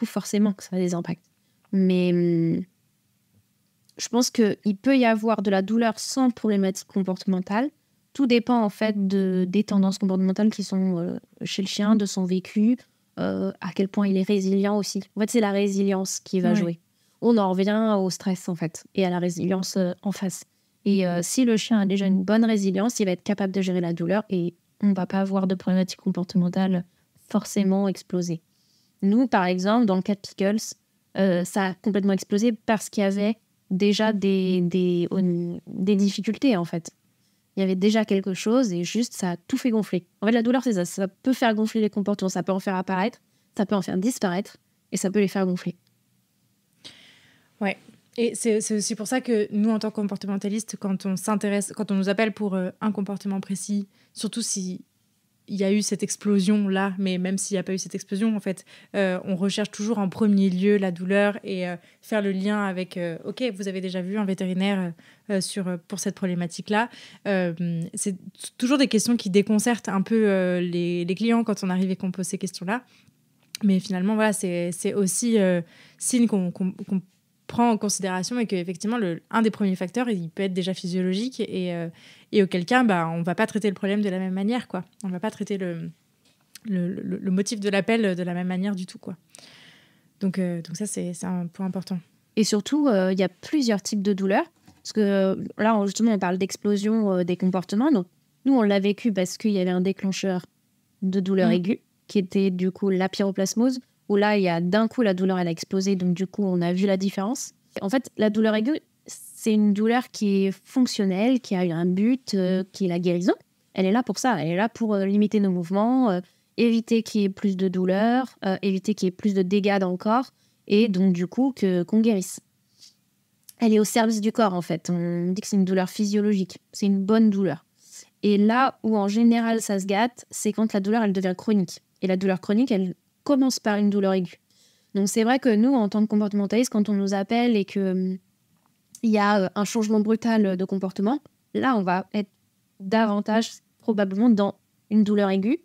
forcément, que ça a des impacts. Mais... je pense qu'il peut y avoir de la douleur sans problématique comportementale. Tout dépend en fait des tendances comportementales qui sont chez le chien, de son vécu, à quel point il est résilient aussi. En fait, c'est la résilience qui va jouer. On en revient au stress en fait et à la résilience en face. Et si le chien a déjà une bonne résilience, il va être capable de gérer la douleur et on ne va pas avoir de problématique comportementale forcément exploser. Nous, par exemple, dans le cas de Pickles, ça a complètement explosé parce qu'il y avait déjà des difficultés en fait. Il y avait déjà quelque chose et juste ça a tout fait gonfler. En fait, la douleur, c'est ça. Ça peut faire gonfler les comportements, ça peut en faire apparaître, ça peut en faire disparaître et ça peut les faire gonfler. Ouais. Et c'est aussi pour ça que nous, en tant que comportementalistes, quand on nous appelle pour un comportement précis, surtout si il y a eu cette explosion-là, mais même s'il n'y a pas eu cette explosion, en fait, on recherche toujours en premier lieu la douleur et faire le lien avec OK, vous avez déjà vu un vétérinaire pour cette problématique-là. C'est toujours des questions qui déconcertent un peu les clients quand on arrive et qu'on pose ces questions-là. Mais finalement, voilà, c'est aussi signe qu'on prend en considération et qu'effectivement, un des premiers facteurs, il peut être déjà physiologique et auquel cas, on ne va pas traiter le problème de la même manière, quoi. On ne va pas traiter le motif de l'appel de la même manière du tout, quoi. Donc ça, c'est un point important. Et surtout, il y a plusieurs types de douleurs. Parce que là, justement, on parle d'explosion des comportements. Donc, nous, on l'a vécu parce qu'il y avait un déclencheur de douleur aiguë qui était du coup la pyroplasmose, où là, il y a d'un coup, la douleur, elle a explosé. Donc, du coup, on a vu la différence. En fait, la douleur aiguë, c'est une douleur qui est fonctionnelle, qui a un but, qui est la guérison. Elle est là pour ça. Elle est là pour limiter nos mouvements, éviter qu'il y ait plus de douleur, éviter qu'il y ait plus de dégâts dans le corps, et donc, du coup, qu'on guérisse. elle est au service du corps, en fait. On dit que c'est une douleur physiologique. C'est une bonne douleur. Et là où, en général, ça se gâte, c'est quand la douleur, elle devient chronique. Et la douleur chronique, elle commence par une douleur aiguë. Donc, c'est vrai que nous, en tant que comportementaliste, quand on nous appelle et qu'il y a un changement brutal de comportement, là, on va être davantage, probablement, dans une douleur aiguë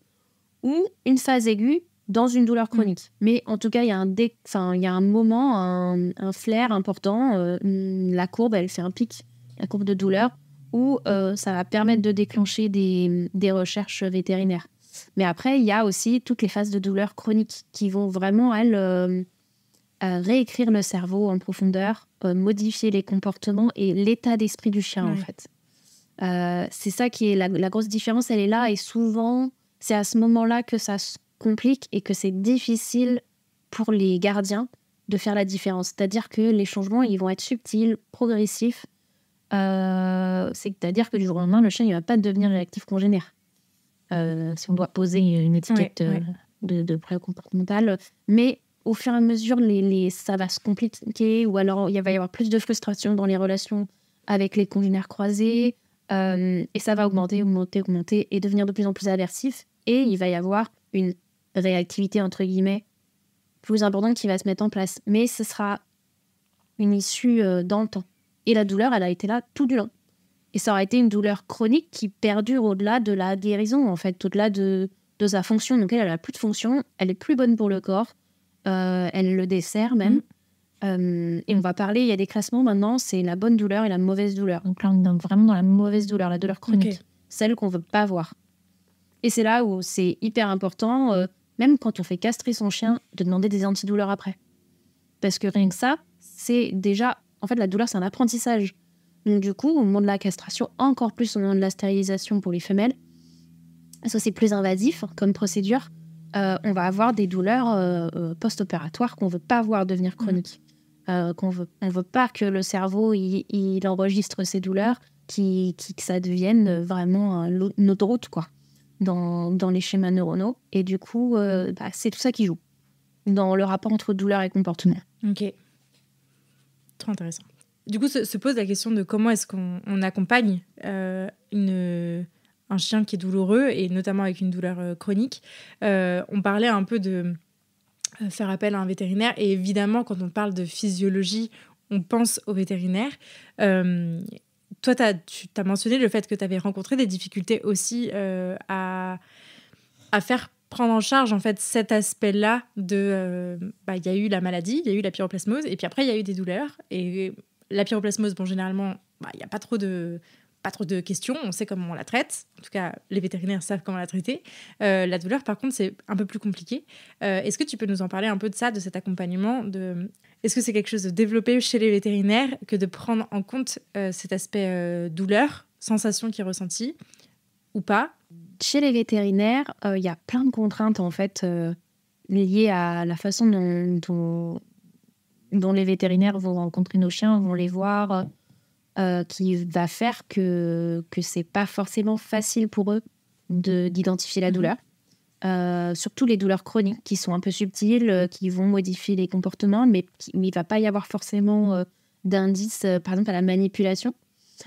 ou une phase aiguë dans une douleur chronique. Mais en tout cas, il y a un moment, un flair important. La courbe, elle fait un pic, la courbe de douleur, où ça va permettre de déclencher des recherches vétérinaires. Mais après, il y a aussi toutes les phases de douleur chronique qui vont vraiment, elles, réécrire le cerveau en profondeur, modifier les comportements et l'état d'esprit du chien, en fait. C'est ça qui est la grosse différence, elle est là. Et souvent, c'est à ce moment-là que ça se complique et que c'est difficile pour les gardiens de faire la différence. C'est-à-dire que les changements, ils vont être subtils, progressifs. C'est-à-dire que du jour au lendemain, le chien ne va pas devenir réactif congénère. Si on doit poser une étiquette de problème comportemental. Mais au fur et à mesure, ça va se compliquer, ou alors il va y avoir plus de frustration dans les relations avec les congénères croisés, et ça va augmenter, et devenir de plus en plus aversif. Et il va y avoir une réactivité, entre guillemets, plus importante qui va se mettre en place. Mais ce sera une issue dans le temps. Et la douleur, elle a été là tout du long. Et ça aura été une douleur chronique qui perdure au-delà de la guérison, en fait, au-delà de sa fonction. Donc elle n'a plus de fonction, elle est plus bonne pour le corps, elle le dessert même. Et on va parler, il y a des classements maintenant, c'est la bonne douleur et la mauvaise douleur. Donc là, on est vraiment dans la mauvaise douleur, la douleur chronique, celle qu'on ne veut pas voir. Et c'est là où c'est hyper important, même quand on fait castrer son chien, de demander des antidouleurs après. Parce que rien que ça, c'est déjà... En fait, la douleur, c'est un apprentissage. Donc du coup, au moment de la castration, encore plus au moment de la stérilisation pour les femelles, ça c'est plus invasif comme procédure, on va avoir des douleurs post-opératoires qu'on ne veut pas voir devenir chroniques. On veut pas que le cerveau il enregistre ces douleurs, que ça devienne vraiment une autoroute, quoi, dans les schémas neuronaux. Et du coup, c'est tout ça qui joue dans le rapport entre douleur et comportement. Ok. Trop intéressant. Du coup, se pose la question de comment est-ce qu'on accompagne un chien qui est douloureux, et notamment avec une douleur chronique. On parlait un peu de faire appel à un vétérinaire, et évidemment, quand on parle de physiologie, on pense au vétérinaire. Toi, tu as mentionné le fait que tu avais rencontré des difficultés aussi à faire prendre en charge en fait cet aspect-là de il y a eu la maladie, il y a eu la pyroplasmose, et puis après il y a eu des douleurs. Et la pyroplasmose, généralement il n'y a pas trop de questions, on sait comment on la traite, en tout cas les vétérinaires savent comment la traiter. La douleur par contre c'est un peu plus compliqué. Est-ce que tu peux nous en parler un peu de ça, de cet accompagnement, est-ce que c'est quelque chose de développé chez les vétérinaires que de prendre en compte cet aspect douleur, sensation qui est ressentie ou pas? Chez les vétérinaires, il y a plein de contraintes en fait liées à la façon dont les vétérinaires vont rencontrer nos chiens, vont les voir, qui va faire que c'est pas forcément facile pour eux d'identifier la douleur. Surtout les douleurs chroniques qui sont un peu subtiles, qui vont modifier les comportements, mais il va pas y avoir forcément d'indices, par exemple à la manipulation.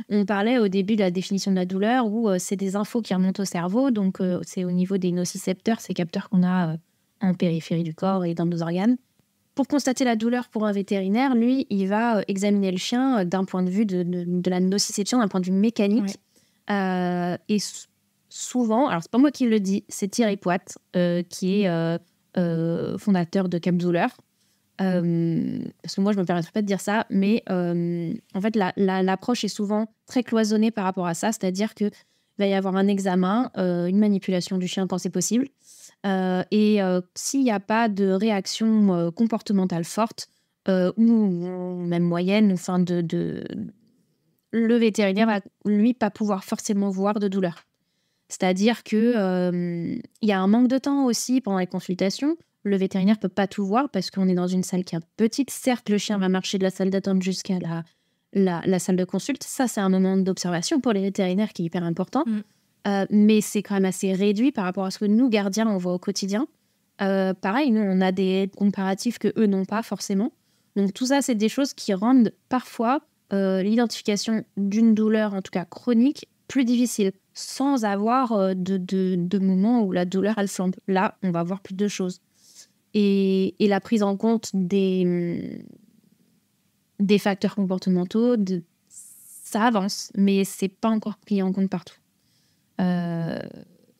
On parlait au début de la définition de la douleur, où c'est des infos qui remontent au cerveau, donc c'est au niveau des nocicepteurs, ces capteurs qu'on a en périphérie du corps et dans nos organes. Pour constater la douleur pour un vétérinaire, lui, il va examiner le chien d'un point de vue de la nociception, d'un point de vue mécanique. Ouais. Et souvent, alors c'est pas moi qui le dis, c'est Thierry Poit, qui est fondateur de Cap Douleur. Parce que moi je me permettrai pas de dire ça, mais en fait l'approche est souvent très cloisonnée par rapport à ça, c'est-à-dire que va y avoir un examen, une manipulation du chien quand c'est possible, et s'il n'y a pas de réaction comportementale forte ou même moyenne, enfin le vétérinaire va lui pas pouvoir forcément voir de douleur. C'est-à-dire que y a un manque de temps aussi pendant les consultations. Le vétérinaire ne peut pas tout voir parce qu'on est dans une salle qui est petite. Certes, le chien va marcher de la salle d'attente jusqu'à la salle de consulte. Ça, c'est un moment d'observation pour les vétérinaires qui est hyper important. Mais c'est quand même assez réduit par rapport à ce que nous, gardiens, on voit au quotidien. Pareil, nous, on a des comparatifs que eux n'ont pas forcément. Donc tout ça, c'est des choses qui rendent parfois l'identification d'une douleur, en tout cas chronique, plus difficile, sans avoir de moments où la douleur, elle flambe. Là, on va voir plus de choses. Et la prise en compte des facteurs comportementaux, ça avance, mais c'est pas encore pris en compte partout.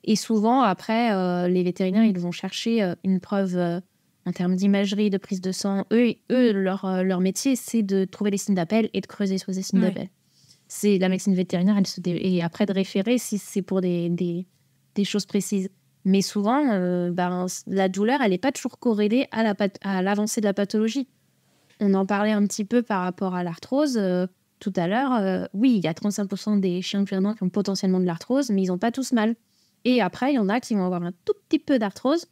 Et souvent, après, les vétérinaires, ils vont chercher une preuve en termes d'imagerie, de prise de sang. Eux leur métier, c'est de trouver les signes d'appel et de creuser sur ces signes d'appel. C'est la médecine vétérinaire, et après de référer si c'est pour des choses précises. Mais souvent, la douleur, elle n'est pas toujours corrélée à l'avancée de la pathologie. On en parlait un petit peu par rapport à l'arthrose tout à l'heure. Oui, il y a 35% des chiens actuellement qui ont potentiellement de l'arthrose, mais ils n'ont pas tous mal. Et après, il y en a qui vont avoir un tout petit peu d'arthrose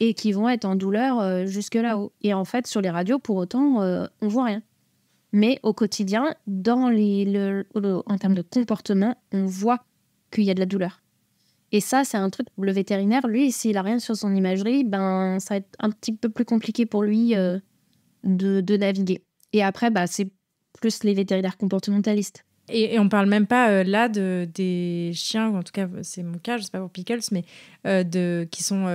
et qui vont être en douleur jusque là-haut. Et en fait, sur les radios, pour autant, on ne voit rien. Mais au quotidien, en termes de comportement, on voit qu'il y a de la douleur. Et ça, c'est un truc, le vétérinaire, lui, s'il n'a rien sur son imagerie, ça va être un petit peu plus compliqué pour lui de naviguer. Et après, c'est plus les vétérinaires comportementalistes. Et on parle même pas là des chiens, ou en tout cas, c'est mon cas, je sais pas pour Pickles, mais qui sont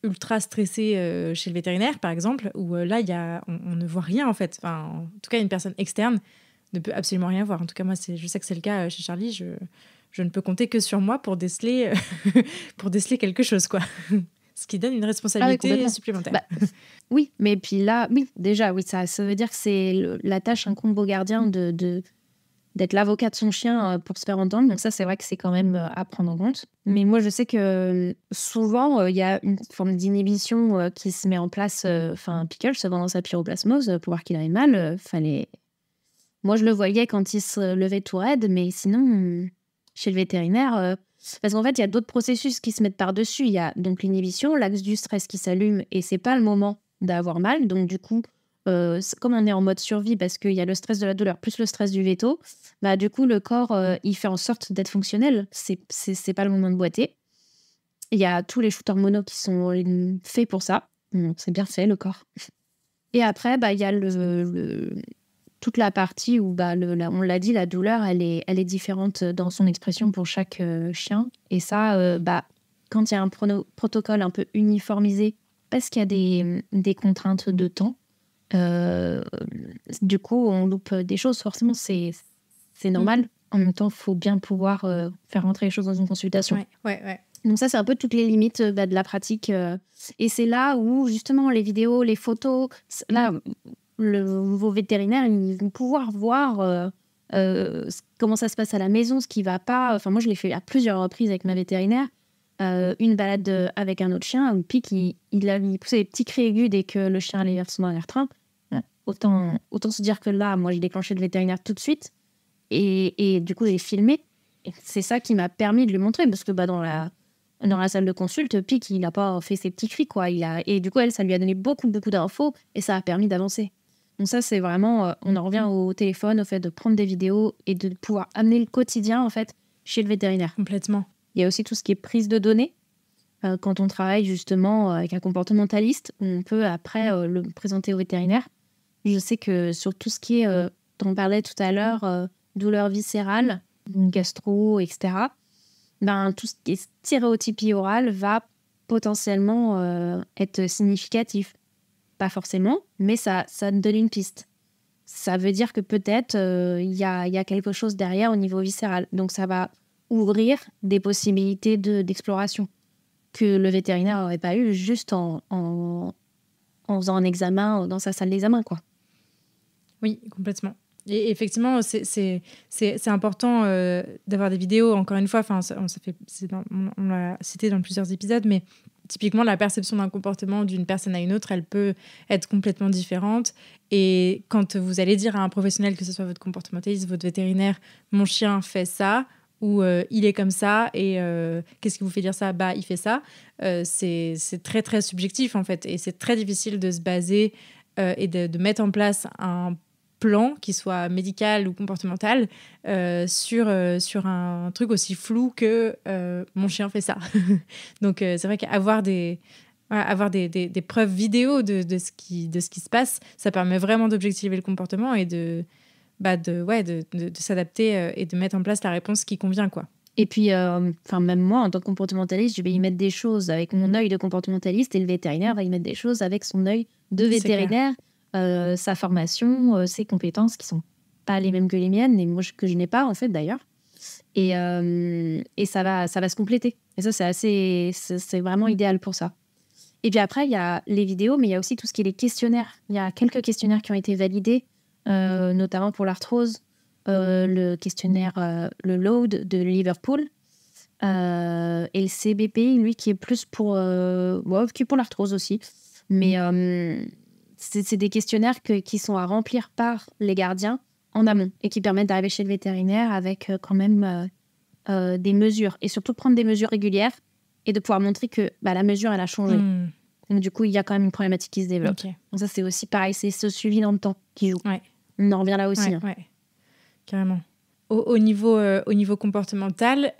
ultra stressés chez le vétérinaire, par exemple, où là, on ne voit rien, en fait. Enfin, en tout cas, une personne externe ne peut absolument rien voir. En tout cas, moi, je sais que c'est le cas chez Charlie. Je ne peux compter que sur moi pour déceler quelque chose, quoi. Ce qui donne une responsabilité supplémentaire. Oui, mais puis là, déjà, ça veut dire que c'est la tâche incombe au gardien d'être l'avocat de son chien pour se faire entendre. Donc ça, c'est vrai que c'est quand même à prendre en compte. Mais moi, je sais que souvent, il y a une forme d'inhibition qui se met en place. Pickles, pendant sa pyroplasmose, pour voir qu'il avait mal, Moi, je le voyais quand il se levait tout raide, mais sinon, chez le vétérinaire... Parce qu'en fait, il y a d'autres processus qui se mettent par-dessus. Il y a donc l'inhibition, l'axe du stress qui s'allume, et c'est pas le moment d'avoir mal. Donc du coup, comme on est en mode survie, parce qu'il y a le stress de la douleur plus le stress du veto, du coup, le corps, il fait en sorte d'être fonctionnel. C'est pas le moment de boiter. Il y a tous les shoots hormonaux qui sont faits pour ça. Donc, c'est bien fait, le corps. Et après, il y a toute la partie où, on l'a dit, la douleur, elle est différente dans son expression pour chaque chien. Et ça, quand il y a un protocole un peu uniformisé, parce qu'il y a des contraintes de temps, du coup, on loupe des choses. Forcément, c'est normal. En même temps, il faut bien pouvoir faire rentrer les choses dans une consultation. Ouais. Donc ça, c'est un peu toutes les limites de la pratique. Et c'est là où, justement, les vidéos, les photos... Là, vos vétérinaires, ils vont pouvoir voir comment ça se passe à la maison, ce qui va pas. Enfin, moi, je l'ai fait à plusieurs reprises avec ma vétérinaire. Une balade avec un autre chien, un pic, il poussait des petits cris aigus dès que le chien allait vers son air-train. Autant se dire que là, moi, j'ai déclenché le vétérinaire tout de suite. Et du coup, j'ai filmé. Et c'est ça qui m'a permis de lui montrer, parce que dans la salle de consulte, Pic, il n'a pas fait ses petits cris, quoi. Et du coup, ça lui a donné beaucoup d'infos, et ça a permis d'avancer. Donc ça, c'est vraiment... on en revient au téléphone, au fait de prendre des vidéos et de pouvoir amener le quotidien, en fait, chez le vétérinaire. Complètement. Il y a aussi tout ce qui est prise de données. Quand on travaille, justement, avec un comportementaliste, on peut, après, le présenter au vétérinaire. Je sais que sur tout ce qui est... dont on parlait tout à l'heure, douleur viscérale, gastro, etc., tout ce qui est stéréotypie orale va potentiellement être significatif. Pas forcément, mais ça donne une piste. Ça veut dire que peut-être il y a quelque chose derrière au niveau viscéral. Donc ça va ouvrir des possibilités d'exploration que le vétérinaire n'aurait pas eu juste en faisant un examen dans sa salle d'examen, quoi. Oui, complètement. Et effectivement, c'est important d'avoir des vidéos. Encore une fois, on l'a cité dans plusieurs épisodes, mais typiquement, la perception d'un comportement d'une personne à une autre, elle peut être complètement différente. Et quand vous allez dire à un professionnel, que ce soit votre comportementaliste, votre vétérinaire, mon chien fait ça, ou il est comme ça, et qu'est-ce qui vous fait dire ça ? Il fait ça. C'est très, très subjectif, en fait. Et c'est très difficile de se baser et de mettre en place un plan, qui soit médical ou comportemental, sur un truc aussi flou que mon chien fait ça. Donc c'est vrai qu'avoir des preuves vidéo de ce qui se passe, ça permet vraiment d'objectiver le comportement et de de s'adapter et de mettre en place la réponse qui convient, quoi. Et puis, même moi, en tant que comportementaliste, je vais y mettre des choses avec mon œil de comportementaliste et le vétérinaire va y mettre des choses avec son œil de vétérinaire, sa formation, ses compétences qui sont pas les mêmes que les miennes et moi que je n'ai pas en fait d'ailleurs. Et ça va se compléter. Et ça, c'est vraiment idéal pour ça. Et puis après, il y a les vidéos, mais il y a aussi tout ce qui est les questionnaires. Il y a quelques questionnaires qui ont été validés, notamment pour l'arthrose. Le questionnaire, le LOAD de Liverpool. Et le CBP, lui, qui est plus pour l'arthrose aussi. Mais c'est des questionnaires qui sont à remplir par les gardiens en amont et qui permettent d'arriver chez le vétérinaire avec quand même des mesures. Et surtout prendre des mesures régulières et de pouvoir montrer que la mesure, elle a changé. Donc du coup, il y a quand même une problématique qui se développe. Okay. Donc ça, c'est aussi pareil, c'est ce suivi dans le temps qui joue. Ouais. On en revient là aussi. Ouais. Carrément. Au niveau comportemental,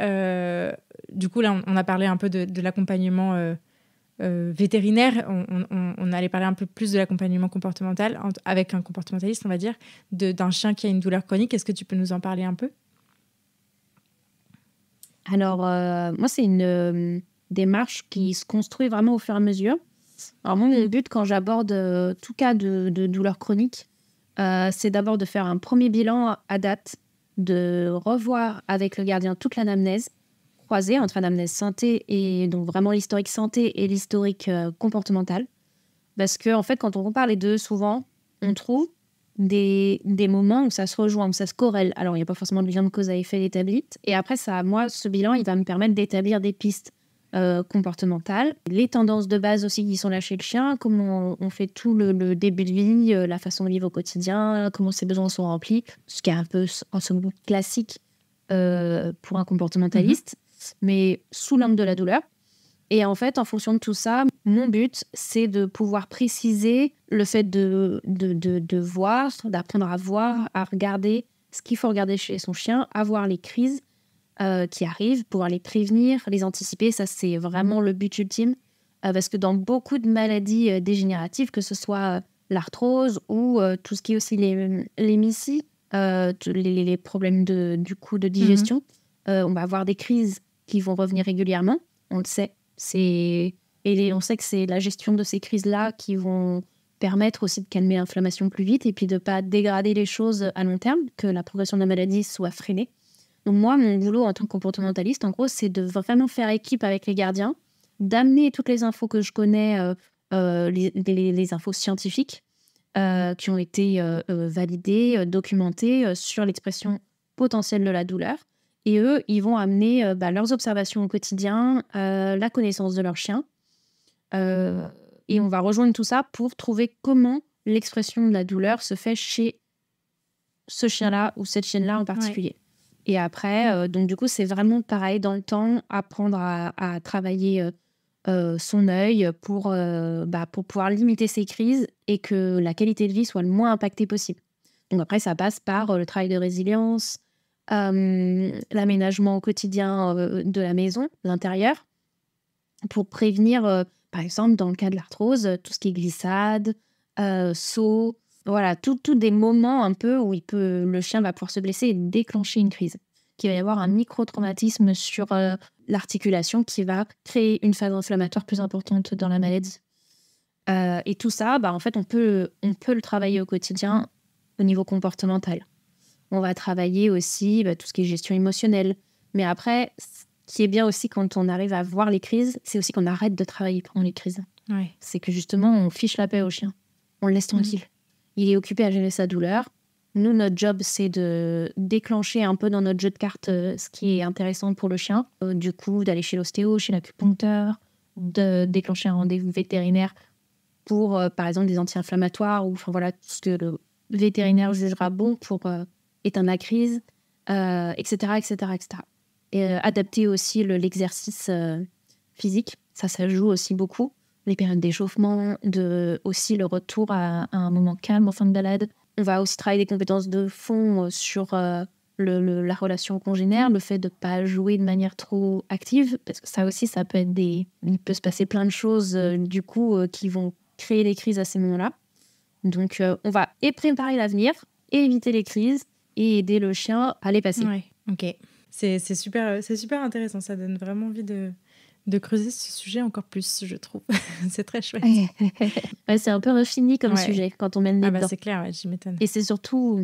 du coup, là, on a parlé un peu de l'accompagnement vétérinaire. On allait parler un peu plus de l'accompagnement comportemental avec un comportementaliste, on va dire, d'un chien qui a une douleur chronique. Est-ce que tu peux nous en parler un peu ? Alors, moi, c'est une démarche qui se construit vraiment au fur et à mesure. Alors, moi, mon but, quand j'aborde tout cas de douleur chronique, c'est d'abord de faire un premier bilan à date, de revoir avec le gardien toute l'anamnèse croisée entre anamnèse santé et donc vraiment l'historique santé et l'historique comportemental. Parce que en fait, quand on compare les deux, souvent, on trouve des moments où ça se rejoint, où ça se corrèle. Alors, il n'y a pas forcément de lien de cause à effet établi. Et après, ce bilan, il va me permettre d'établir des pistes comportementales, les tendances de base aussi qui sont là chez le chien, comment on fait tout le début de vie, la façon de vivre au quotidien, comment ses besoins sont remplis, ce qui est un peu en somme classique pour un comportementaliste, mais sous l'angle de la douleur. Et en fait, en fonction de tout ça, mon but, c'est de pouvoir préciser le fait de voir, d'apprendre à voir, à regarder ce qu'il faut regarder chez son chien, à voir les crises qui arrivent, pouvoir les prévenir, les anticiper. Ça, c'est vraiment le but ultime. Parce que dans beaucoup de maladies dégénératives, que ce soit l'arthrose ou tout ce qui est aussi les MICI, les problèmes de digestion, on va avoir des crises qui vont revenir régulièrement. On le sait. On sait que c'est la gestion de ces crises-là qui vont permettre aussi de calmer l'inflammation plus vite et puis de ne pas dégrader les choses à long terme, que la progression de la maladie soit freinée. Donc moi, mon boulot en tant que comportementaliste, en gros, c'est de vraiment faire équipe avec les gardiens, d'amener toutes les infos que je connais, les infos scientifiques qui ont été validées, documentées sur l'expression potentielle de la douleur. Et eux, ils vont amener leurs observations au quotidien, la connaissance de leur chien. Et on va rejoindre tout ça pour trouver comment l'expression de la douleur se fait chez ce chien-là ou cette chienne-là en particulier. Ouais. Et après, donc du coup, c'est vraiment pareil dans le temps, apprendre à travailler son œil pour pouvoir limiter ses crises et que la qualité de vie soit le moins impactée possible. Donc après, ça passe par le travail de résilience, l'aménagement au quotidien de la maison, de l'intérieur, pour prévenir, par exemple, dans le cas de l'arthrose, tout ce qui est glissade, saut, voilà, tout des moments un peu où le chien va pouvoir se blesser et déclencher une crise. Qu'il va y avoir un micro-traumatisme sur l'articulation qui va créer une phase inflammatoire plus importante dans la maladie. Et tout ça, en fait, on peut le travailler au quotidien au niveau comportemental. On va travailler aussi tout ce qui est gestion émotionnelle. Mais après, ce qui est bien aussi quand on arrive à voir les crises, c'est aussi qu'on arrête de travailler pendant les crises. Ouais. C'est que justement, on fiche la paix au chien. On le laisse tranquille. Il est occupé à gérer sa douleur. Nous, notre job, c'est de déclencher un peu dans notre jeu de cartes ce qui est intéressant pour le chien. Du coup, d'aller chez l'ostéo, chez l'acupuncteur, de déclencher un rendez-vous vétérinaire pour, par exemple, des anti-inflammatoires ou tout ce que le vétérinaire jugera bon pour éteindre la crise, etc., etc., etc. Et adapter aussi l'exercice physique. Ça joue aussi beaucoup. Les périodes d'échauffement, aussi le retour à un moment calme en fin de balade. On va aussi travailler des compétences de fond sur la relation congénère, le fait de ne pas jouer de manière trop active, parce que ça aussi, ça peut être il peut se passer plein de choses qui vont créer des crises à ces moments-là. Donc, on va préparer l'avenir et éviter les crises et aider le chien à les passer. Ouais, ok. C'est super intéressant. Ça donne vraiment envie de creuser ce sujet encore plus, je trouve. C'est très chouette. Ouais, c'est un peu infini comme sujet quand on mène les dedans. C'est clair, ouais, j'y m'étonne. Et c'est surtout,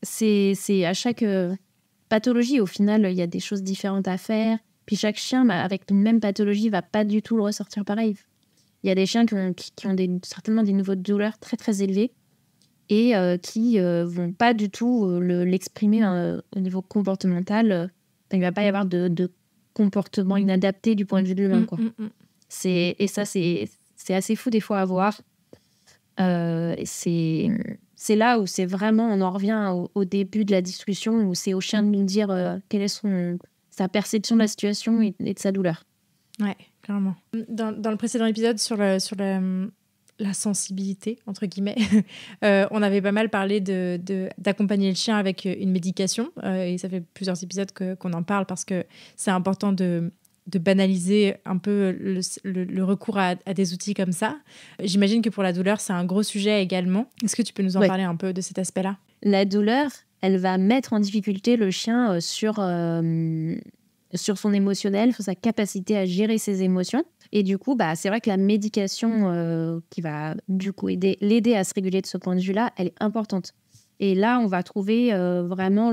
c'est à chaque pathologie, au final, il y a des choses différentes à faire. Puis chaque chien, avec une même pathologie, va pas du tout le ressortir pareil. Il y a des chiens qui ont certainement des niveaux de douleur très très élevés et qui vont pas du tout l'exprimer au niveau comportemental. Il va pas y avoir de comportement inadapté du point de vue de l'humain, quoi. Et ça, c'est assez fou des fois à voir. C'est là où c'est vraiment, on en revient au début de la discussion, où c'est au chien de nous dire quelle est sa perception de la situation et de sa douleur. Ouais, clairement. Dans le précédent épisode sur la sensibilité, entre guillemets, on avait pas mal parlé d'accompagner le chien avec une médication. Et ça fait plusieurs épisodes qu'on en parle parce que c'est important de banaliser un peu le recours à des outils comme ça. J'imagine que pour la douleur, c'est un gros sujet également. Est-ce que tu peux nous en parler un peu de cet aspect-là ? La douleur, elle va mettre en difficulté le chien sur son émotionnel, sur sa capacité à gérer ses émotions. Et du coup, c'est vrai que la médication qui va du coup l'aider à se réguler de ce point de vue-là, elle est importante. Et là, on va trouver vraiment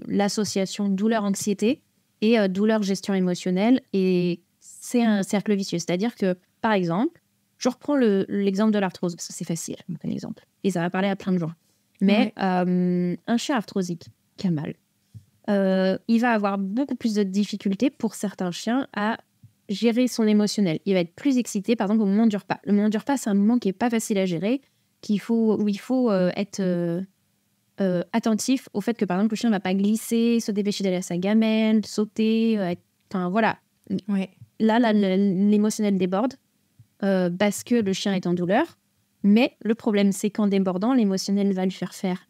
l'association douleur-anxiété et douleur-gestion émotionnelle. Et c'est un cercle vicieux. C'est-à-dire que, par exemple, je reprends l'exemple de l'arthrose, parce que c'est facile, un exemple. Et ça va parler à plein de gens. Mais un chien arthrosique qui a mal, il va avoir beaucoup plus de difficultés pour certains chiens à gérer son émotionnel. Il va être plus excité, par exemple, au moment du repas. Le moment du repas, c'est un moment qui n'est pas facile à gérer, où il faut être attentif au fait que, par exemple, le chien ne va pas glisser, se dépêcher d'aller à sa gamelle, sauter. Enfin, voilà. Ouais. Là, l'émotionnel déborde parce que le chien est en douleur. Mais le problème, c'est qu'en débordant, l'émotionnel va lui faire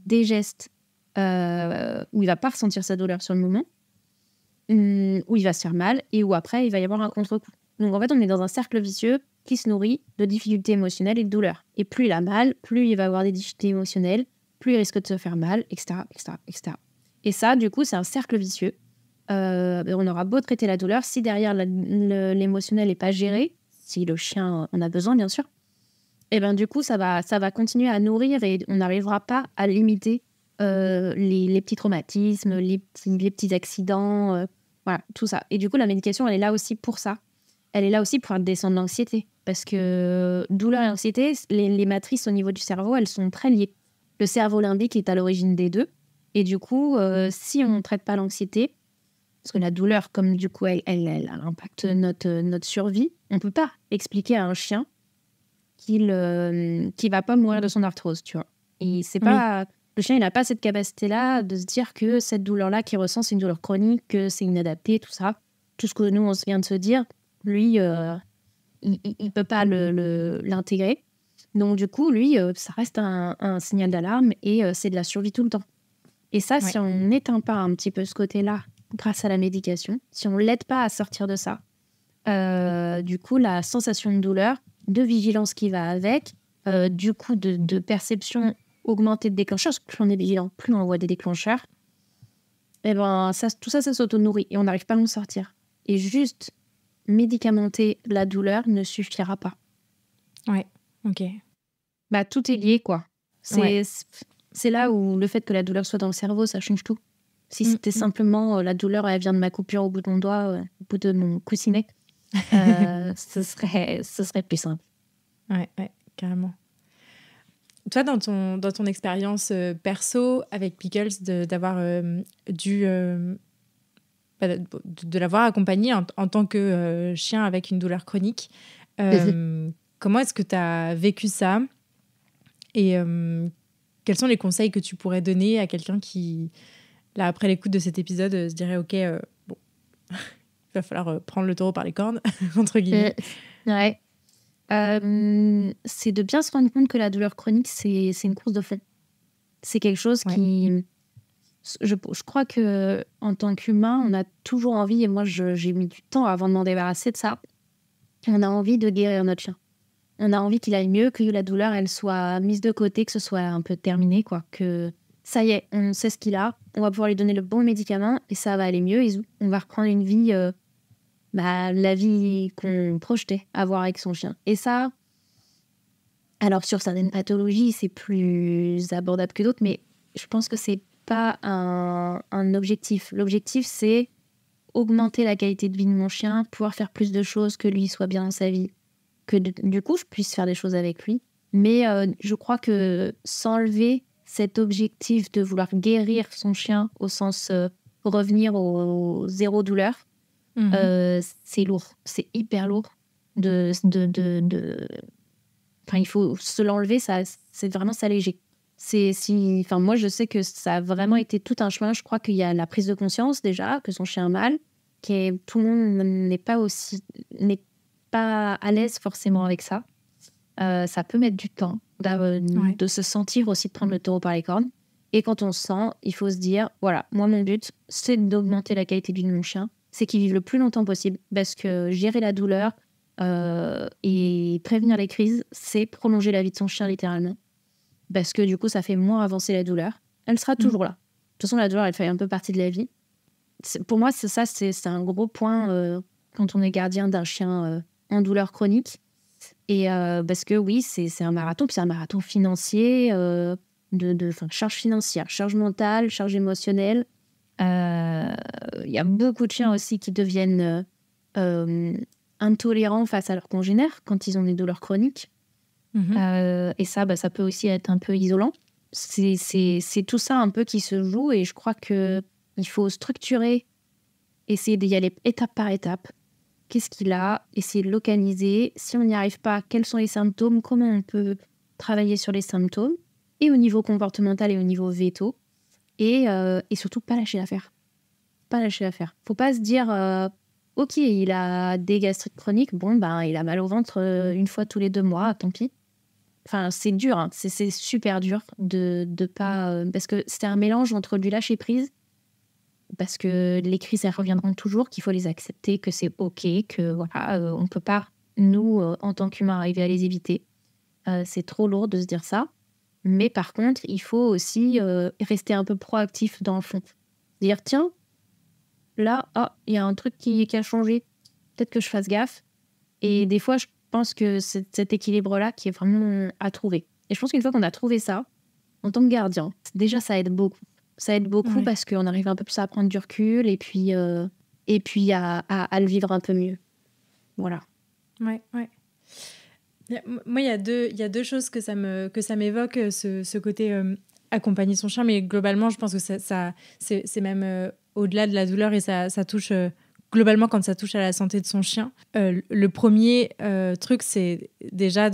des gestes où il ne va pas ressentir sa douleur sur le moment, où il va se faire mal et où après, il va y avoir un contre-coup. Donc, en fait, on est dans un cercle vicieux qui se nourrit de difficultés émotionnelles et de douleurs. Et plus il a mal, plus il va avoir des difficultés émotionnelles, plus il risque de se faire mal, etc., etc., etc. Et ça, du coup, c'est un cercle vicieux. On aura beau traiter la douleur, si derrière l'émotionnel n'est pas géré, si le chien en a besoin, bien sûr, et ben du coup, ça va continuer à nourrir et on n'arrivera pas à limiter les petits traumatismes, les petits accidents, voilà, tout ça. Et du coup, la médication, elle est là aussi pour ça. Elle est là aussi pour faire descendre l'anxiété. Parce que douleur et anxiété, les matrices au niveau du cerveau, elles sont très liées. Le cerveau limbique est à l'origine des deux. Et du coup, si on ne traite pas l'anxiété, parce que la douleur, comme du coup, elle impacte notre survie, on ne peut pas expliquer à un chien qu'il va pas mourir de son arthrose, tu vois. Et c'est pas... Le chien, il n'a pas cette capacité-là de se dire que cette douleur-là qu'il ressent, c'est une douleur chronique, que c'est inadapté, tout ça. Tout ce que nous, on vient de se dire, lui, il peut pas l'intégrer. Donc, du coup, lui, ça reste un signal d'alarme et c'est de la survie tout le temps. Et ça, si on n'éteint pas un petit peu ce côté-là grâce à la médication, si on ne l'aide pas à sortir de ça, du coup, la sensation de douleur, de vigilance qui va avec, du coup, de perception augmentée de déclencheurs, parce que plus on est vigilant, plus on voit des déclencheurs, et ben, tout ça s'auto-nourrit et on n'arrive pas à en sortir. Et juste médicamenter la douleur ne suffira pas. Ouais, ok. Tout est lié, quoi. C'est là où le fait que la douleur soit dans le cerveau, ça change tout. Si c'était simplement la douleur, elle vient de ma coupure au bout de mon doigt, au bout de mon coussinet, ce serait plus simple. Ouais, carrément. Toi, dans ton expérience perso avec Pickles, d'avoir de l'avoir accompagné en tant que chien avec une douleur chronique, comment est-ce que tu as vécu ça ? Et quels sont les conseils que tu pourrais donner à quelqu'un qui, là, après l'écoute de cet épisode, se dirait « Ok, bon, il va falloir prendre le taureau par les cornes, entre guillemets. » Ouais. C'est de bien se rendre compte que la douleur chronique, c'est une course de fond. C'est quelque chose qui... Je crois qu'en tant qu'humain, on a toujours envie, et moi j'ai mis du temps avant de m'en débarrasser de ça, on a envie de guérir notre chien. On a envie qu'il aille mieux, que la douleur elle soit mise de côté, que ce soit un peu terminé, quoi. Que ça y est, on sait ce qu'il a, on va pouvoir lui donner le bon médicament et ça va aller mieux. Et on va reprendre une vie, la vie qu'on projetait avoir avec son chien. Et ça, alors sur certaines pathologies, c'est plus abordable que d'autres, mais je pense que c'est pas un objectif. L'objectif, c'est augmenter la qualité de vie de mon chien, pouvoir faire plus de choses, que lui soit bien dans sa vie, que du coup, je puisse faire des choses avec lui. Mais je crois que s'enlever cet objectif de vouloir guérir son chien au sens revenir au zéro douleur, c'est lourd. C'est hyper lourd. Enfin, il faut se l'enlever, c'est vraiment s'alléger. Moi, je sais que ça a vraiment été tout un chemin. Je crois qu'il y a la prise de conscience déjà, que son chien a mal, tout le monde n'est pas à l'aise forcément avec ça. Ça peut mettre du temps de se sentir aussi, de prendre le taureau par les cornes. Et quand on se sent, il faut se dire, voilà, moi mon but, c'est d'augmenter la qualité de vie de mon chien, c'est qu'il vive le plus longtemps possible, parce que gérer la douleur et prévenir les crises, c'est prolonger la vie de son chien littéralement. Parce que du coup, ça fait moins avancer la douleur. Elle sera toujours là. De toute façon, la douleur, elle fait un peu partie de la vie. Pour moi, c'est un gros point quand on est gardien d'un chien en douleur chronique. Et parce que oui, c'est un marathon, puis c'est un marathon financier, charge financière, charge mentale, charge émotionnelle. Il y a beaucoup de chiens aussi qui deviennent intolérants face à leurs congénères quand ils ont des douleurs chroniques. Et ça peut aussi être un peu isolant. C'est tout ça un peu qui se joue, et je crois qu'il faut structurer, essayer d'y aller étape par étape. Qu'est-ce qu'il a? Essayer de localiser. Si on n'y arrive pas, quels sont les symptômes? Comment on peut travailler sur les symptômes? Et au niveau comportemental et au niveau veto. Et surtout, pas lâcher l'affaire. Pas lâcher l'affaire. Faut pas se dire, ok, il a des gastrites chroniques, bon, il a mal au ventre une fois tous les 2 mois, tant pis. Enfin, c'est dur, hein. C'est super dur de pas... parce que c'est un mélange entre du lâcher-prise, parce que les crises, elles reviendront toujours, qu'il faut les accepter, que c'est OK, que voilà, on peut pas, nous, en tant qu'humains, arriver à les éviter. C'est trop lourd de se dire ça. Mais par contre, il faut aussi rester un peu proactif dans le fond. Dire, tiens, là, il y a un truc qui a changé. Peut-être que je fasse gaffe. Et des fois, je pense que c'est cet équilibre-là qui est vraiment à trouver. Et je pense qu'une fois qu'on a trouvé ça, en tant que gardien, déjà, ça aide beaucoup. Ça aide beaucoup parce qu'on arrive un peu plus à prendre du recul et puis à le vivre un peu mieux. Voilà. Ouais. Moi, il y a deux choses que ça m'évoque, ce côté accompagner son chien, mais globalement, je pense que c'est même au-delà de la douleur, et ça touche globalement quand ça touche à la santé de son chien. Le premier truc, c'est déjà